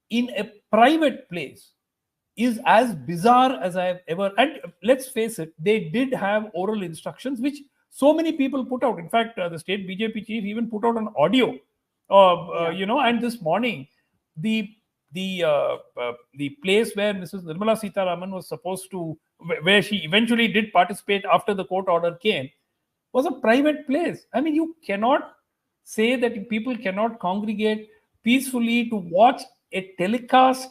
Speaker 12: in a private place is as bizarre as I have ever. And let's face it, they did have oral instructions, which so many people put out. In fact, the state BJP chief even put out an audio, and this morning, the place where Mrs. Nirmala Sitharaman was supposed to, where she eventually did participate after the court order came, was a private place. I mean, you cannot say that people cannot congregate peacefully to watch a telecast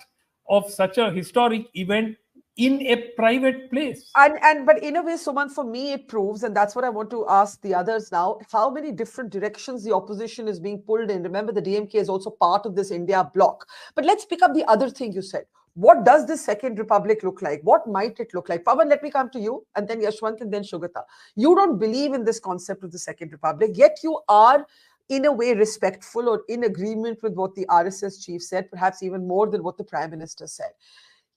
Speaker 12: of such a historic event in a private place.
Speaker 1: But in a way, Suman, for me, it proves, and that's what I want to ask the others now, how many different directions the opposition is being pulled in. Remember, the DMK is also part of this India bloc. But let's pick up the other thing you said. What does this second republic look like? What might it look like? Pawan, let me come to you, and then Yashwant, and then Shugata. You don't believe in this concept of the second republic, yet you are in a way respectful or in agreement with what the RSS chief said, perhaps even more than what the prime minister said.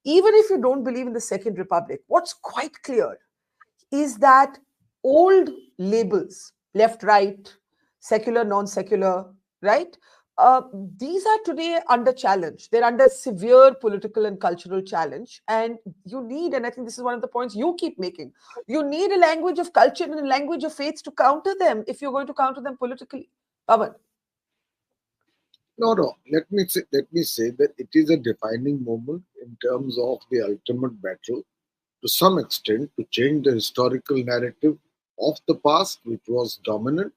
Speaker 1: Even if you don't believe in the second republic, what's quite clear is that old labels, left, right, secular, non-secular, right? These are today under challenge. They're under severe political and cultural challenge. And you need, and I think this is one of the points you keep making, you need a language of culture and a language of faith to counter them if you're going to counter them politically. Pawan.
Speaker 8: No. Let me say that it is a defining moment in terms of the ultimate battle, to some extent, to change the historical narrative of the past, which was dominant,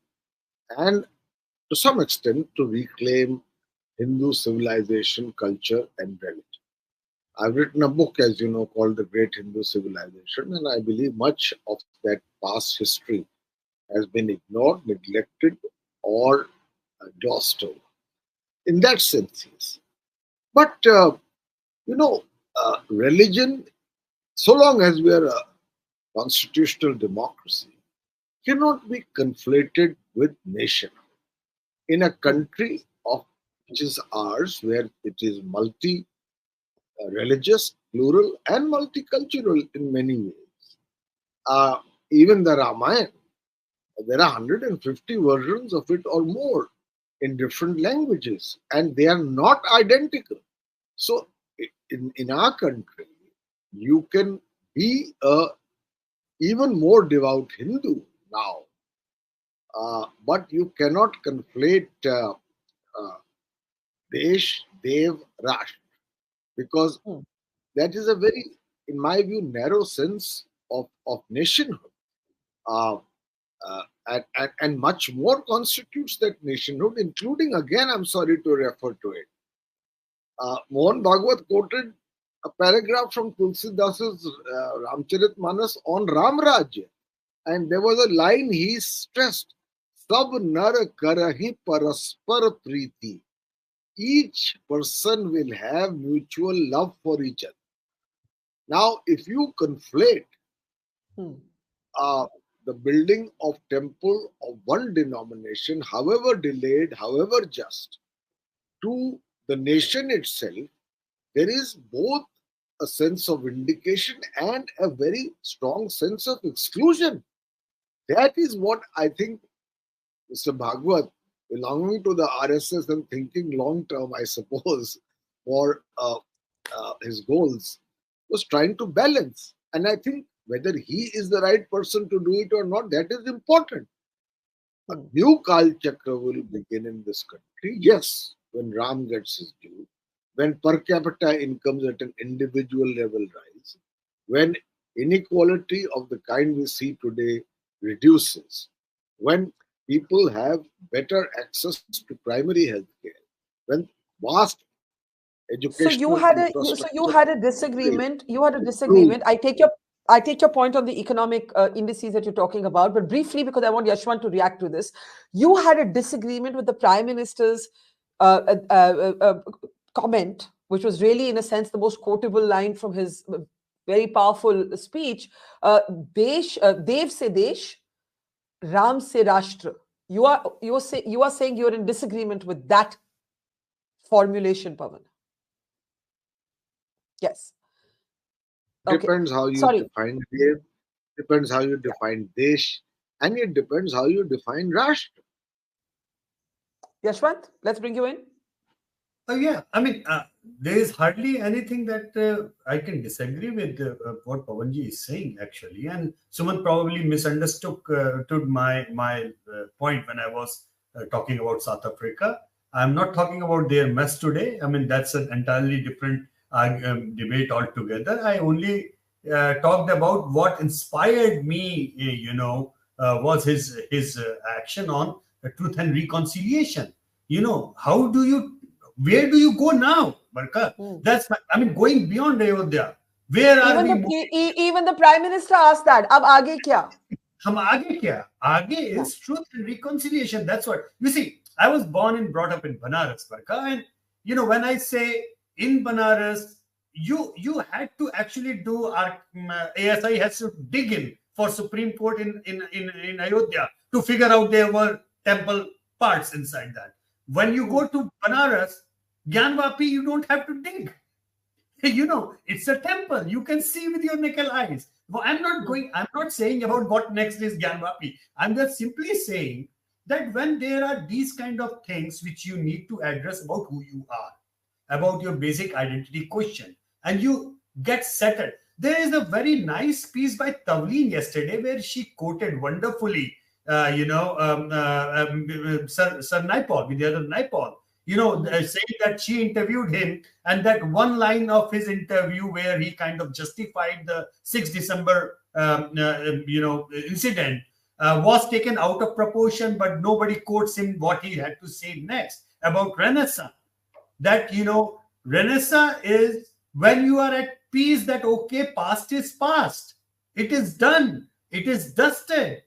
Speaker 8: and to some extent to reclaim Hindu civilization, culture, and religion. I've written a book, as you know, called The Great Hindu Civilization, and I believe much of that past history has been ignored, neglected, or glossed over. In that sense, yes. But, religion, so long as we are a constitutional democracy, cannot be conflated with nation. In a country which is ours, where it is multi-religious, plural, and multicultural in many ways. Even the Ramayana, there are 150 versions of it or more in different languages, and they are not identical. So in our country, you can be a even more devout Hindu now, but you cannot conflate Desh, Dev, Rashtra. because that is a very, in my view, narrow sense of nationhood. And much more constitutes that nationhood, including, again, I'm sorry to refer to it. Mohan Bhagwat quoted a paragraph from Tulsidasa's Ramcharitmanas on Ram Rajya. And there was a line he stressed, Sab nar karahi paraspar priti. Each person will have mutual love for each other. Now, if you conflate the building of temple of one denomination, however delayed, however just, to the nation itself, there is both a sense of vindication and a very strong sense of exclusion. That is what I think Mr. Bhagwat, belonging to the RSS and thinking long term, I suppose, for his goals, was trying to balance. And I think whether he is the right person to do it or not, that is important. A new Kal Chakra will begin in this country, yes, when Ram gets his due, when per capita incomes at an individual level rise, when inequality of the kind we see today reduces, when people have better access to primary health care, when vast educational
Speaker 1: So you had a disagreement. You had a disagreement. I take your point on the economic indices that you're talking about, but briefly, because I want Yashwant to react to this, you had a disagreement with the Prime Minister's comment, which was really, in a sense, the most quotable line from his very powerful speech. Dev se desh, Ram se rashtra. You are saying you're in disagreement with that formulation, Pavan. Yes.
Speaker 8: Depends how you define Dev, depends how you define Desh, and it depends how you define Rashtra.
Speaker 1: Yashwant, let's bring you in.
Speaker 10: Yeah, I mean, there is hardly anything that I can disagree with what Pavanji is saying, actually. And Sumant probably misunderstood my point when I was talking about South Africa. I'm not talking about their mess today. I mean, that's an entirely different debate altogether. I only talked about what inspired me, was his action on truth and reconciliation. Where do you go now, Barkha? That's going beyond Ayodhya. Where are we?
Speaker 1: Even the Prime Minister asked that. Ab aage kya?
Speaker 10: Hum aage kya? Aage is truth and reconciliation. That's what you see. I was born and brought up in Banaras, Barkha, and when I say in Banaras, you had to actually do our ASI has to dig in for Supreme Court in Ayodhya to figure out there were temple parts inside that. When you go to Banaras, Gyanvapi, you don't have to dig. It's a temple. You can see with your naked eyes. Well, I'm not saying about what next is Gyanvapi. I'm just simply saying that when there are these kind of things which you need to address about who you are, about your basic identity question, and you get settled. There is a very nice piece by Tavleen yesterday where she quoted wonderfully Sir Naipaul, Vidyadhar Naipaul, saying that she interviewed him, and that one line of his interview where he kind of justified the 6th December, incident was taken out of proportion, but nobody quotes him what he had to say next about Renaissance. That, Renaissance is when you are at peace that, okay, past is past. It is done. It is dusted.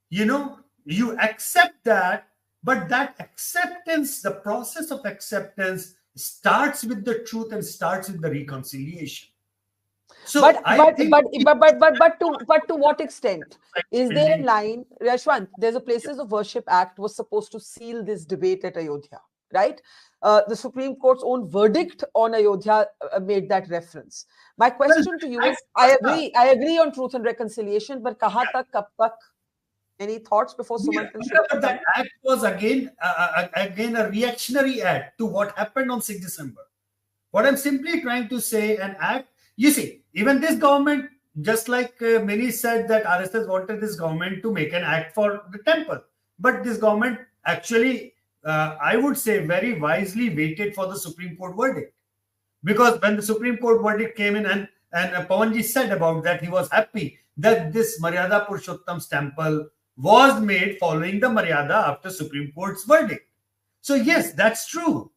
Speaker 10: You accept that, but that acceptance, the process of acceptance starts with the truth and starts with the reconciliation. So
Speaker 1: but to what extent? Is there a line, Yashwant? There's a Places of Worship Act was supposed to seal this debate at Ayodhya, right? The Supreme Court's own verdict on Ayodhya made that reference. My question to you is, I agree on truth and reconciliation, but kahan tak, kab tak? Any thoughts before Sumant can show?
Speaker 10: But that act was again a reactionary act to what happened on 6th December. What I'm simply trying to say, an act, you see, even this government, just like many said that RSS wanted this government to make an act for the temple. But this government actually, I would say, very wisely waited for the Supreme Court verdict. Because when the Supreme Court verdict came in, and Pawanji said about that, he was happy that this Maryada Purushottam's temple was made following the Maryada after Supreme Court's verdict. So yes, that's true.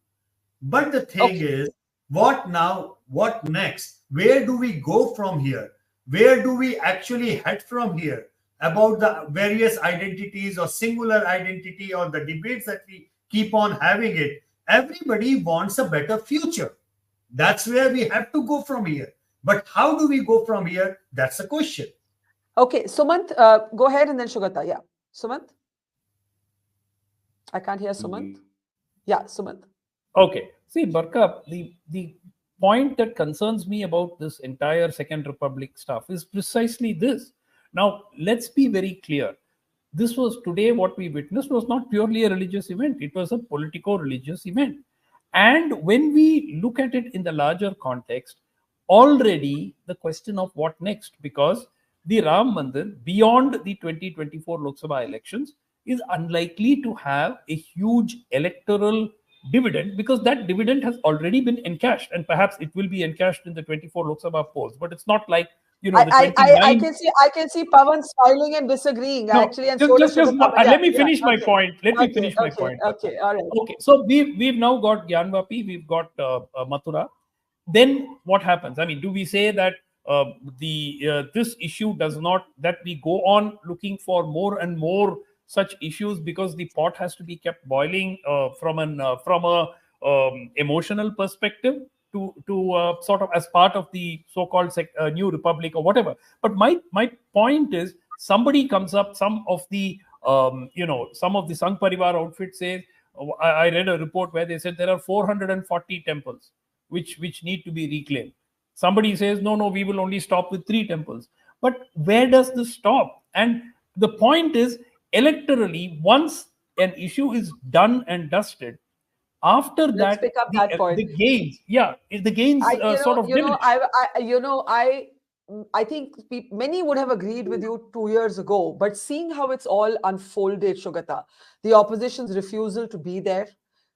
Speaker 10: But the thing is, what now? What next? Where do we go from here? Where do we actually head from here? About the various identities or singular identity or the debates that we keep on having it. Everybody wants a better future. That's where we have to go from here. But how do we go from here? That's the question.
Speaker 1: Okay, Sumant, go ahead, and then Shugata. Yeah, Sumant. I can't hear Sumant. Yeah, Sumant.
Speaker 12: Okay. See, Barkha, the point that concerns me about this entire Second Republic stuff is precisely this. Now, let's be very clear. This was today, what we witnessed was not purely a religious event. It was a politico-religious event. And when we look at it in the larger context, already the question of what next, because the Ram Mandir, beyond the 2024 Lok Sabha elections, is unlikely to have a huge electoral dividend, because that dividend has already been encashed, and perhaps it will be encashed in the 24 Lok Sabha polls. But it's not like, the 29.
Speaker 1: I can see Pawan smiling and disagreeing,
Speaker 12: No,
Speaker 1: actually, and so
Speaker 12: just let me finish my point. Let me finish my point.
Speaker 1: Okay, all right.
Speaker 12: Okay, so we've now got Gyanvapi, we've got Mathura. Then what happens? I mean, do we say that this issue does not, that we go on looking for more and more such issues because the pot has to be kept boiling from a emotional perspective to sort of as part of the so-called new republic or whatever? But my point is, somebody comes up, some of the Sangh Parivar outfit says, I read a report where they said there are 440 temples which need to be reclaimed. Somebody says, no, we will only stop with 3 temples. But where does this stop? And the point is, electorally, once an issue is done and dusted, after
Speaker 1: Let's
Speaker 12: that,
Speaker 1: pick up that point.
Speaker 12: the gains sort of diminish.
Speaker 1: I think many would have agreed with you 2 years ago, but seeing how it's all unfolded, Shugata, the opposition's refusal to be there,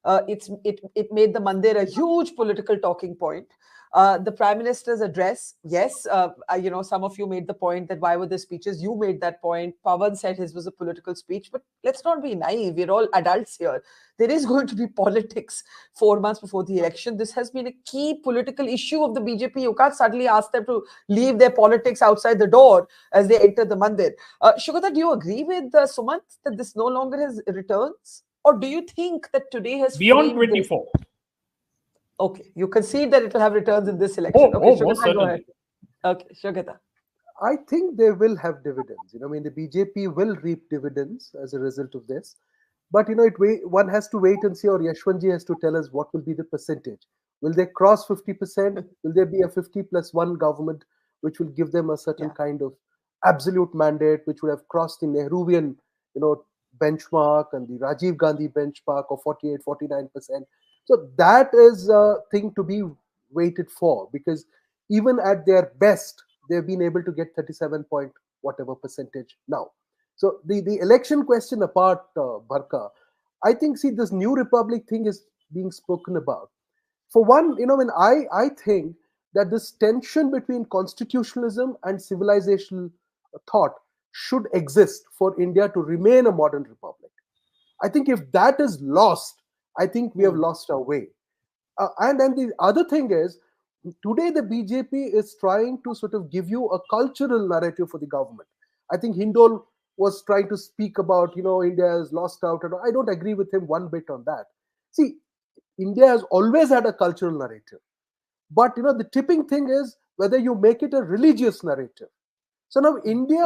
Speaker 1: it made the Mandir a huge political talking point. The Prime Minister's address, yes, some of you made the point that why were the speeches? You made that point. Pawan said his was a political speech, but let's not be naive. We're all adults here. There is going to be politics 4 months before the election. This has been a key political issue of the BJP. You can't suddenly ask them to leave their politics outside the door as they enter the Mandir. Shugata, do you agree with Sumant that this no longer has returns? Or do you think that today has
Speaker 12: beyond 24?
Speaker 1: Okay, you concede that it will have returns in this election. Shugata, go ahead. Okay, Shugata.
Speaker 11: I think they will have dividends. The BJP will reap dividends as a result of this. But one has to wait and see, or Yashwantji has to tell us what will be the percentage. Will they cross 50%? Will there be a 50+1 government, which will give them a certain kind of absolute mandate, which would have crossed the Nehruvian, benchmark and the Rajiv Gandhi benchmark of 48-49%. So that is a thing to be waited for, because even at their best, they've been able to get 37 point whatever percentage now. So the election question apart, Barkha, I think, this new republic thing is being spoken about. For one, I think that this tension between constitutionalism and civilizational thought should exist for India to remain a modern republic. I think if that is lost, I think we have lost our way. And then the other thing is, today the BJP is trying to sort of give you a cultural narrative for the government. I think Hindol was trying to speak about, India has lost out. And I don't agree with him one bit on that. See, India has always had a cultural narrative. But, the tipping thing is whether you make it a religious narrative. So now India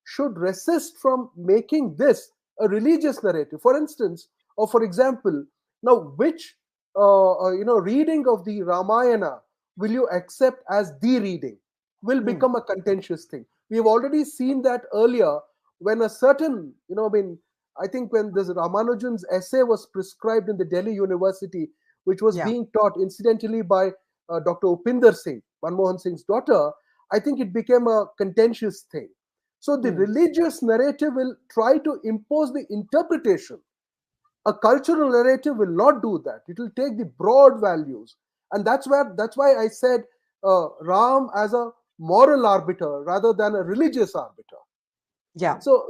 Speaker 11: should resist from making this a religious narrative. For instance, or for example, now which reading of the Ramayana will you accept as the reading will become a contentious thing. We have already seen that earlier when a certain, I think when this Ramanujan's essay was prescribed in the Delhi University, which was being taught incidentally by Dr. Upinder Singh, Manmohan Singh's daughter, I think it became a contentious thing. So the religious narrative will try to impose the interpretation. A cultural narrative will not do that. It will take the broad values And that's why I said Ram as a moral arbiter rather than a religious arbiter.
Speaker 1: Yeah.
Speaker 11: So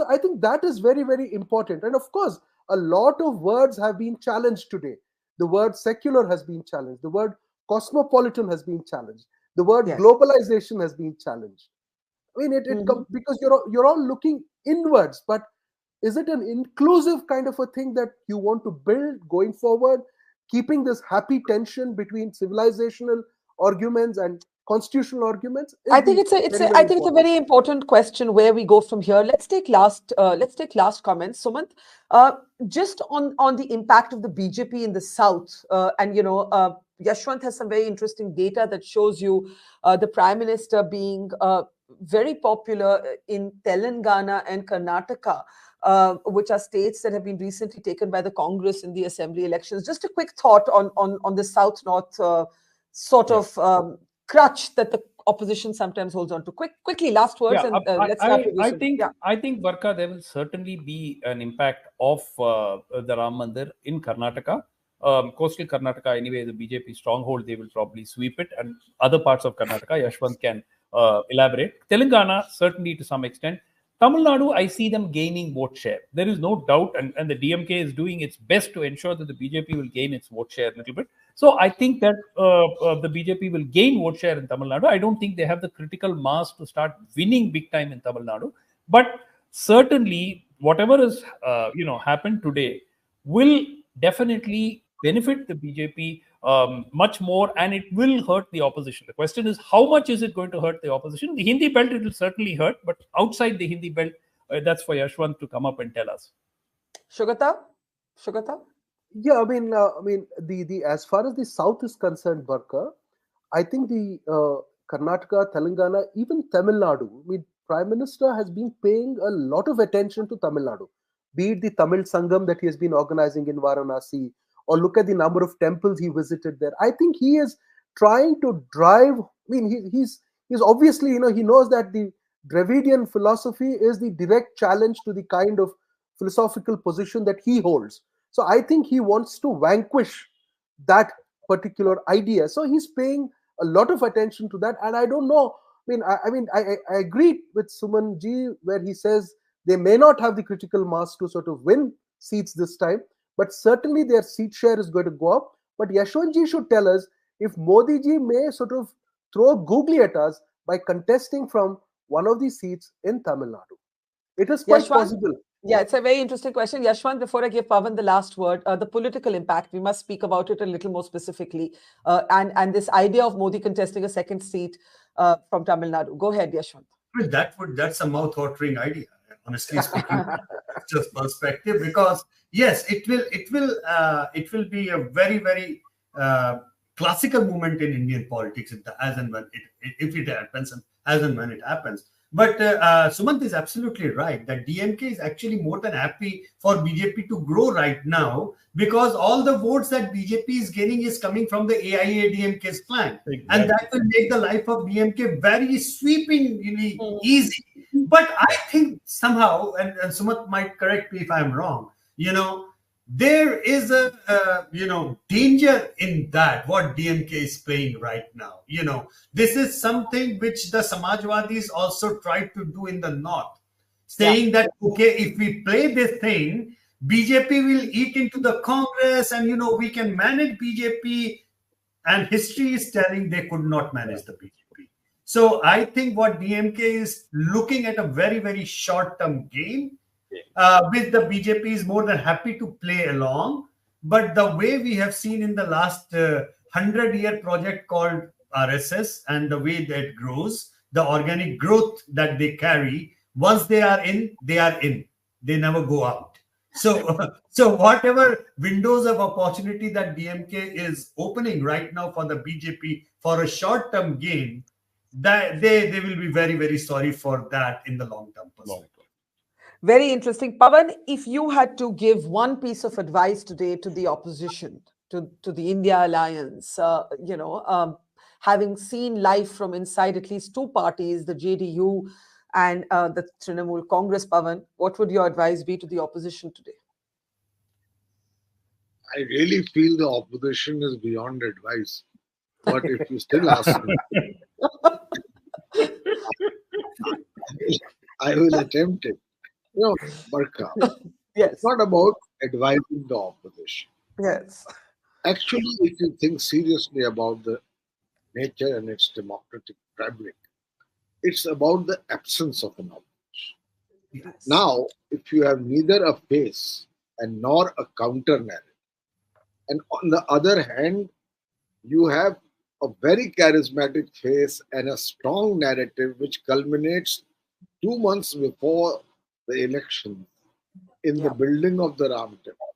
Speaker 11: I think that is very, very important. And of course, a lot of words have been challenged today. The word secular has been challenged. The word cosmopolitan has been challenged. The word
Speaker 1: Yes.
Speaker 11: globalization has been challenged. I mean, because you're all looking inwards, but is it an inclusive kind of a thing that you want to build going forward, keeping this happy tension between civilizational arguments and constitutional arguments?
Speaker 1: I think I think it's a very important question where we go from here. Let's take last comments, Sumant. Just on the impact of the BJP in the south, and Yashwant has some very interesting data that shows you the prime minister being very popular in Telangana and Karnataka, which are states that have been recently taken by the Congress in the assembly elections. Just a quick thought on the south north sort of crutch that the opposition sometimes holds on to. Quickly, last words, and let's start with you.
Speaker 12: I think Barkha, there will certainly be an impact of the Ram Mandir in Karnataka. Coastal Karnataka, anyway, the BJP stronghold, they will probably sweep it, and other parts of Karnataka, Yashwant can elaborate. Telangana, certainly to some extent. Tamil Nadu, I see them gaining vote share. There is no doubt, and the DMK is doing its best to ensure that the BJP will gain its vote share a little bit. So I think that the BJP will gain vote share in Tamil Nadu. I don't think they have the critical mass to start winning big time in Tamil Nadu. But certainly, whatever has happened today will definitely benefit the BJP much more, and it will hurt the opposition. The question is, how much is it going to hurt the opposition? The Hindi belt, it will certainly hurt, but outside the Hindi belt, that's for Yashwant to come up and tell us.
Speaker 1: Shugata?
Speaker 11: Yeah, I mean, the as far as the south is concerned, Barkha, I think the Karnataka, Telangana, even Tamil Nadu, I mean, Prime Minister has been paying a lot of attention to Tamil Nadu, be it the Tamil Sangam that he has been organizing in Varanasi, or look at the number of temples he visited there. I think he is trying to drive. I mean, he's obviously, he knows that the Dravidian philosophy is the direct challenge to the kind of philosophical position that he holds. So I think he wants to vanquish that particular idea. So he's paying a lot of attention to that. And I don't know. I agree with Suman Ji where he says they may not have the critical mass to sort of win seats this time, but certainly their seat share is going to go up. But Yashwant Ji should tell us if Modi Ji may sort of throw googly at us by contesting from one of the seats in Tamil Nadu. It is quite possible.
Speaker 1: Yeah, it's a very interesting question. Yashwant, before I give Pavan the last word, the political impact, we must speak about it a little more specifically. And this idea of Modi contesting a second seat from Tamil Nadu. Go ahead, Yashwant.
Speaker 10: That's a mouth-watering idea, honestly speaking, just perspective, because yes, it will be a very, very classical moment in Indian politics as and when if it happens and as and when it happens. But Sumant is absolutely right that DMK is actually more than happy for BJP to grow right now, because all the votes that BJP is gaining is coming from the AIA-DMK's flank. Exactly. And that will make the life of DMK very sweepingly easy. But I think somehow, and Sumant might correct me if I'm wrong, there is a danger in that what DMK is playing right now. This is something which the Samajwadis also tried to do in the north, saying that okay, if we play this thing, BJP will eat into the Congress, and we can manage BJP. And history is telling they could not manage the BJP. So I think what DMK is looking at a very, very short-term game. With the BJP is more than happy to play along. But the way we have seen in the last 100-year project called RSS and the way that grows, the organic growth that they carry, once they are in, they are in. They never go out. So whatever windows of opportunity that DMK is opening right now for the BJP for a short-term gain, that they will be very, very sorry for that in the long-term perspective.
Speaker 1: Very interesting. Pavan, if you had to give one piece of advice today to the opposition, to the India Alliance, having seen life from inside at least two parties, the JDU and the Trinamool Congress, Pavan, what would your advice be to the opposition today?
Speaker 8: I really feel the opposition is beyond advice. But if you still ask me, I will attempt it. You know, Barkha, it's
Speaker 1: Yes.
Speaker 8: not about advising the opposition.
Speaker 1: Yes.
Speaker 8: Actually, if you think seriously about the nature and its democratic fabric, it's about the absence of an opposition.
Speaker 1: Yes.
Speaker 8: Now, if you have neither a face and nor a counter narrative, and on the other hand, you have a very charismatic face and a strong narrative which culminates 2 months before the election in the
Speaker 1: Yeah.
Speaker 8: building of the Ram Temple.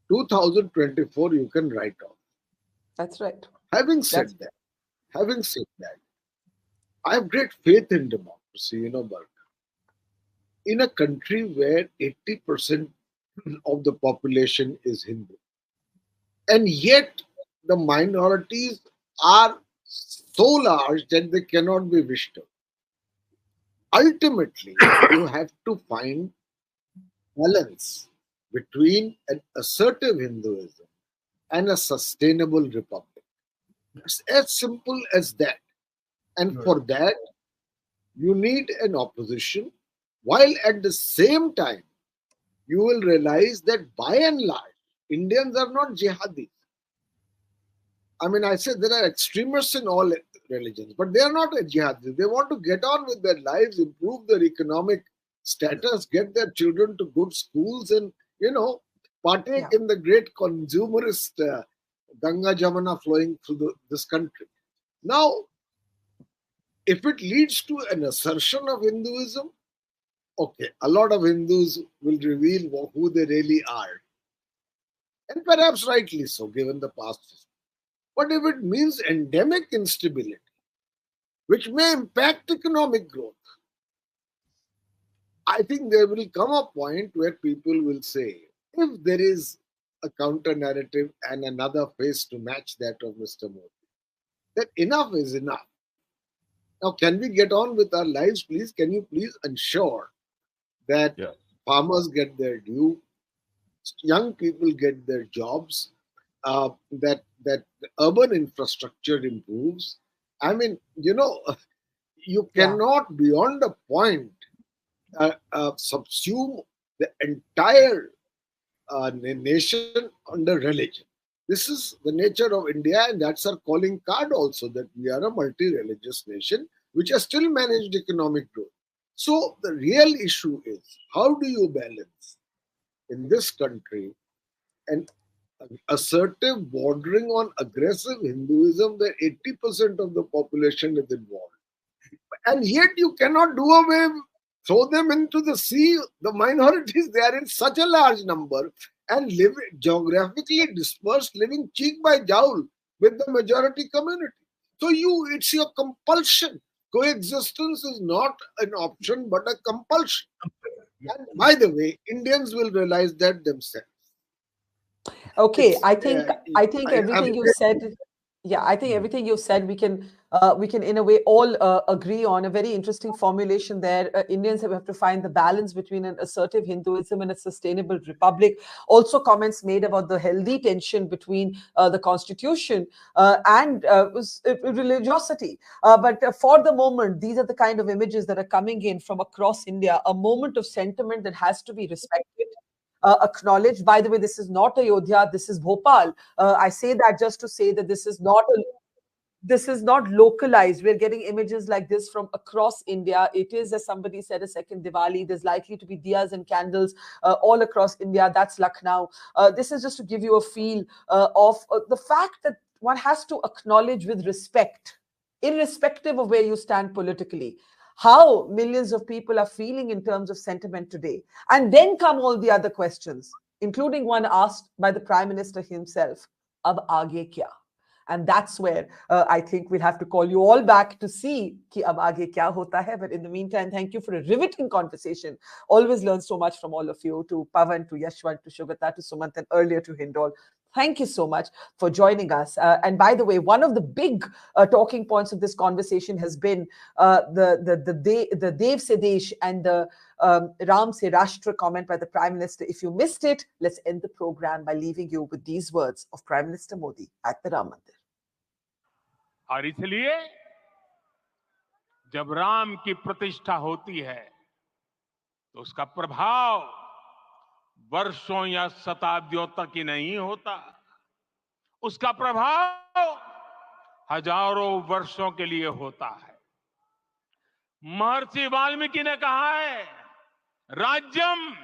Speaker 8: 2024, you can write off.
Speaker 1: That's right.
Speaker 8: Having
Speaker 1: That's
Speaker 8: said that, having said that, I have great faith in democracy, Barkha. In a country where 80% of the population is Hindu, and yet the minorities are so large that they cannot be wished out. Ultimately, you have to find balance between an assertive Hinduism and a sustainable republic. It's as simple as that. And for that, you need an opposition, while at the same time, you will realize that by and large, Indians are not jihadis. I mean, I said there are extremists in all religions, but they are not jihadis. They want to get on with their lives, improve their economic status, get their children to good schools, and partake in the great consumerist Ganga Jamuna flowing through this country. Now, if it leads to an assertion of Hinduism, okay, a lot of Hindus will reveal who they really are. And perhaps rightly so, given the past history. But if it means endemic instability, which may impact economic growth, I think there will come a point where people will say, if there is a counter narrative and another face to match that of Mr. Modi, that enough is enough. Now, can we get on with our lives, please? Can you please ensure that farmers get their due, young people get their jobs, that the urban infrastructure improves? I mean, you cannot beyond a point subsume the entire nation under religion. This is the nature of India, and that's our calling card also, that we are a multi-religious nation which has still managed economic growth. So the real issue is, how do you balance in this country an assertive bordering on aggressive Hinduism where 80% of the population is involved, and yet you cannot do away, throw them into the sea, the minorities, they are in such a large number and live geographically dispersed, living cheek by jowl with the majority community. So it's your compulsion. Coexistence is not an option but a compulsion. And by the way, Indians will realize that themselves.
Speaker 1: Okay, I think everything you said. Yeah, I think
Speaker 8: Hmm.
Speaker 1: everything you said, we can in a way all agree on. A very interesting formulation there. Indians have to find the balance between an assertive Hinduism and a sustainable republic. Also, comments made about the healthy tension between the constitution and religiosity. But for the moment, these are the kind of images that are coming in from across India. A moment of sentiment that has to be respected. Acknowledged. By the way, this is not Ayodhya. This is Bhopal. I say that just to say that this is not localized. We're getting images like this from across India. It is, as somebody said, a second Diwali. There's likely to be diyas and candles all across India. That's Lucknow. This is just to give you a feel of the fact that one has to acknowledge with respect, irrespective of where you stand politically, how millions of people are feeling in terms of sentiment today. And then come all the other questions, including one asked by the Prime Minister himself, Ab aage kya? And that's where I think we'll have to call you all back to see ki ab aage kya hota hai. But in the meantime, thank you for a riveting conversation. Always learn so much from all of you, to Pavan, to Yashwant, to Shugata, to Sumant, and earlier to Hindol. Thank you so much for joining us. And by the way, one of the big talking points of this conversation has been the Dev Se Desh and the Ram Se Rashtra comment by the Prime Minister. If you missed it, let's end the program by leaving you with these words of Prime Minister Modi at the Ram Mandir.
Speaker 2: और इसलिए जब राम की प्रतिष्ठा होती है तो उसका प्रभाव वर्षों या शताब्दियों तक ही नहीं होता, उसका प्रभाव हजारों वर्षों के लिए होता है। महर्षि वाल्मीकि ने कहा है, राज्यम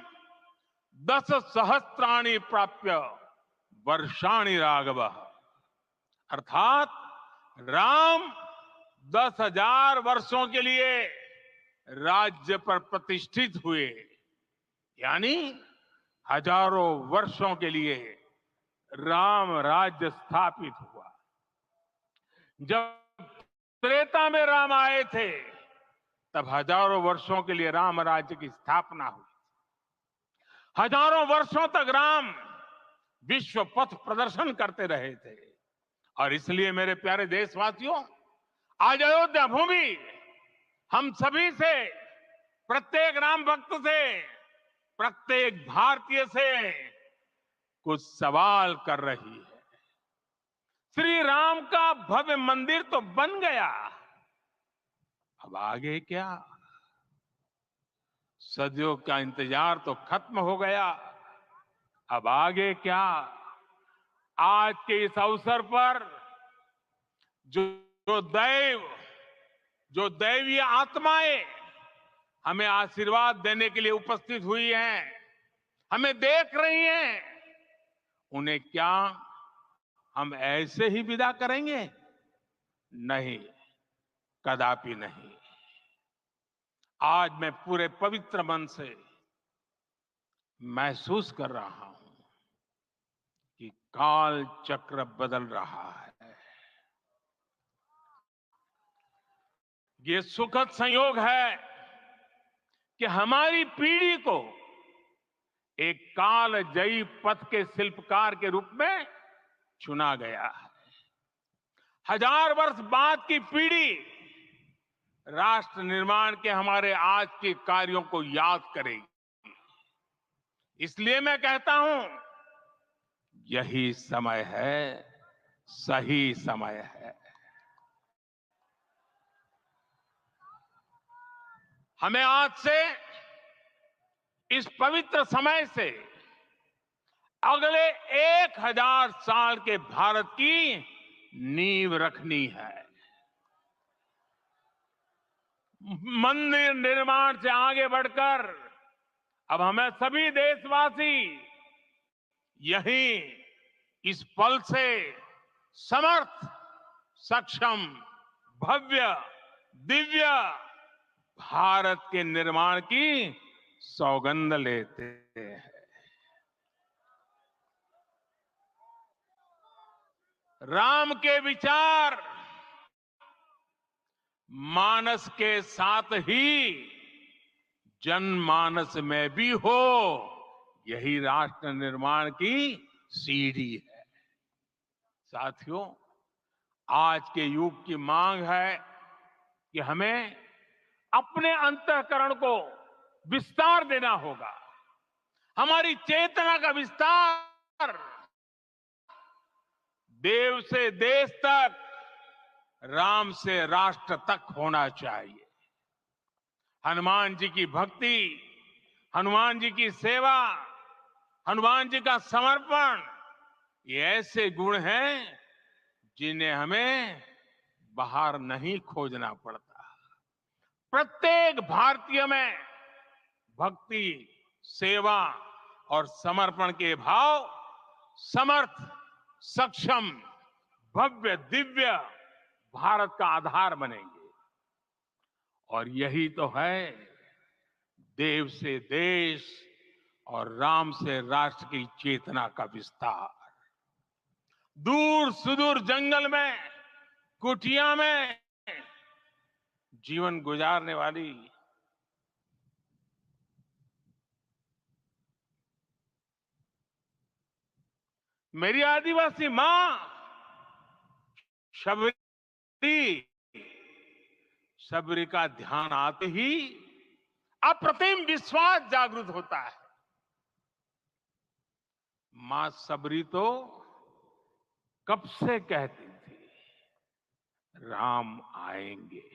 Speaker 2: 10 सहस्त्राणि प्राप्य वर्षाणि राघव, अर्थात राम 10,000 वर्षों के लिए राज्य पर प्रतिष्ठित हुए, यानी हजारों वर्षों के लिए राम राज्य स्थापित हुआ। जब त्रेता में राम आए थे तब हजारों वर्षों के लिए राम राज्य की स्थापना हुई। हजारों वर्षों तक राम विश्व पथ प्रदर्शन करते रहे थे। और इसलिए मेरे प्यारे देशवासियों, आज अयोध्या भूमि हम सभी से, प्रत्येक राम भक्त से, प्रत्येक भारतीय से कुछ सवाल कर रही है। श्री राम का भव्य मंदिर तो बन गया, अब आगे क्या? सदियों का इंतजार तो खत्म हो गया, अब आगे क्या? आज के इस अवसर पर जो दैवीय आत्माएं हमें आशीर्वाद देने के लिए उपस्थित हुई हैं, हमें देख रही हैं, उन्हें क्या हम ऐसे ही विदा करेंगे? नहीं, कदापि नहीं। आज मैं पूरे पवित्र मन से महसूस कर रहा हूं कि काल चक्र बदल रहा है। ये सुखद संयोग है कि हमारी पीढ़ी को एक कालजयी पथ के शिल्पकार के रूप में चुना गया है। 1000 वर्ष बाद की पीढ़ी राष्ट्र निर्माण के हमारे आज के कार्यों को याद करेगी। इसलिए मैं कहता हूं, यही समय है, सही समय है। हमें आज से, इस पवित्र समय से अगले 1000 साल के भारत की नींव रखनी है। मंदिर निर्माण से आगे बढ़कर अब हमें सभी देशवासी यहीं इस पल से समर्थ, सक्षम, भव्य, दिव्य भारत के निर्माण की सौगंध लेते हैं। राम के विचार मानस के साथ ही जनमानस में भी हो, यही राष्ट्र निर्माण की सीढ़ी है। साथियों, आज के युग की मांग है कि हमें अपने अंतःकरण को विस्तार देना होगा, हमारी चेतना का विस्तार देव से देश तक, राम से राष्ट्र तक होना चाहिए। हनुमान जी की भक्ति, हनुमान जी की सेवा, हनुमान जी का समर्पण, ये ऐसे गुण हैं जिन्हें हमें बाहर नहीं खोजना पड़ता। प्रत्येक भारतीय में भक्ति, सेवा और समर्पण के भाव समर्थ, सक्षम, भव्य, दिव्य भारत का आधार बनेंगे। और यही तो है देव से देश और राम से राष्ट्र की चेतना का विस्तार। दूर सुदूर जंगल में, कुटिया में जीवन गुजारने वाली मेरी आदिवासी मां शबरी का ध्यान आते ही अप्रतिम विश्वास जागृत होता है। मां शबरी तो कब से कहती थी, राम आएंगे।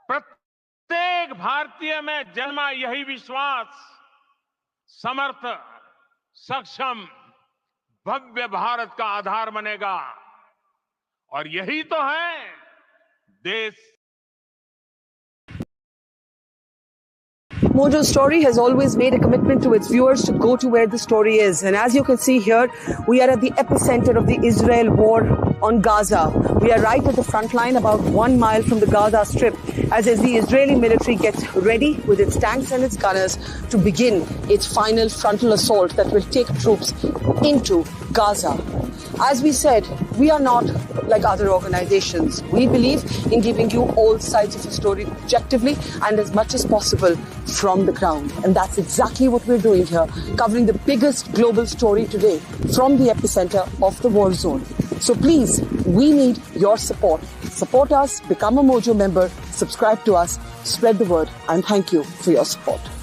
Speaker 2: प्रत्येक भारतीय में जन्मा यही विश्वास समर्थ, सक्षम, भव्य भारत का आधार बनेगा। और यही तो है देश।
Speaker 1: Mojo's story has always made a commitment to its viewers to go to where the story is. And as you can see here, we are at the epicenter of the Israel war on Gaza. We are right at the front line, about 1 mile from the Gaza Strip, as the Israeli military gets ready with its tanks and its gunners to begin its final frontal assault that will take troops into Gaza. As we said, we are not like other organizations. We believe in giving you all sides of the story objectively and as much as possible from the ground. And that's exactly what we're doing here, covering the biggest global story today from the epicenter of the war zone. So please, we need your support. Support us, become a Mojo member, subscribe to us, spread the word, and thank you for your support.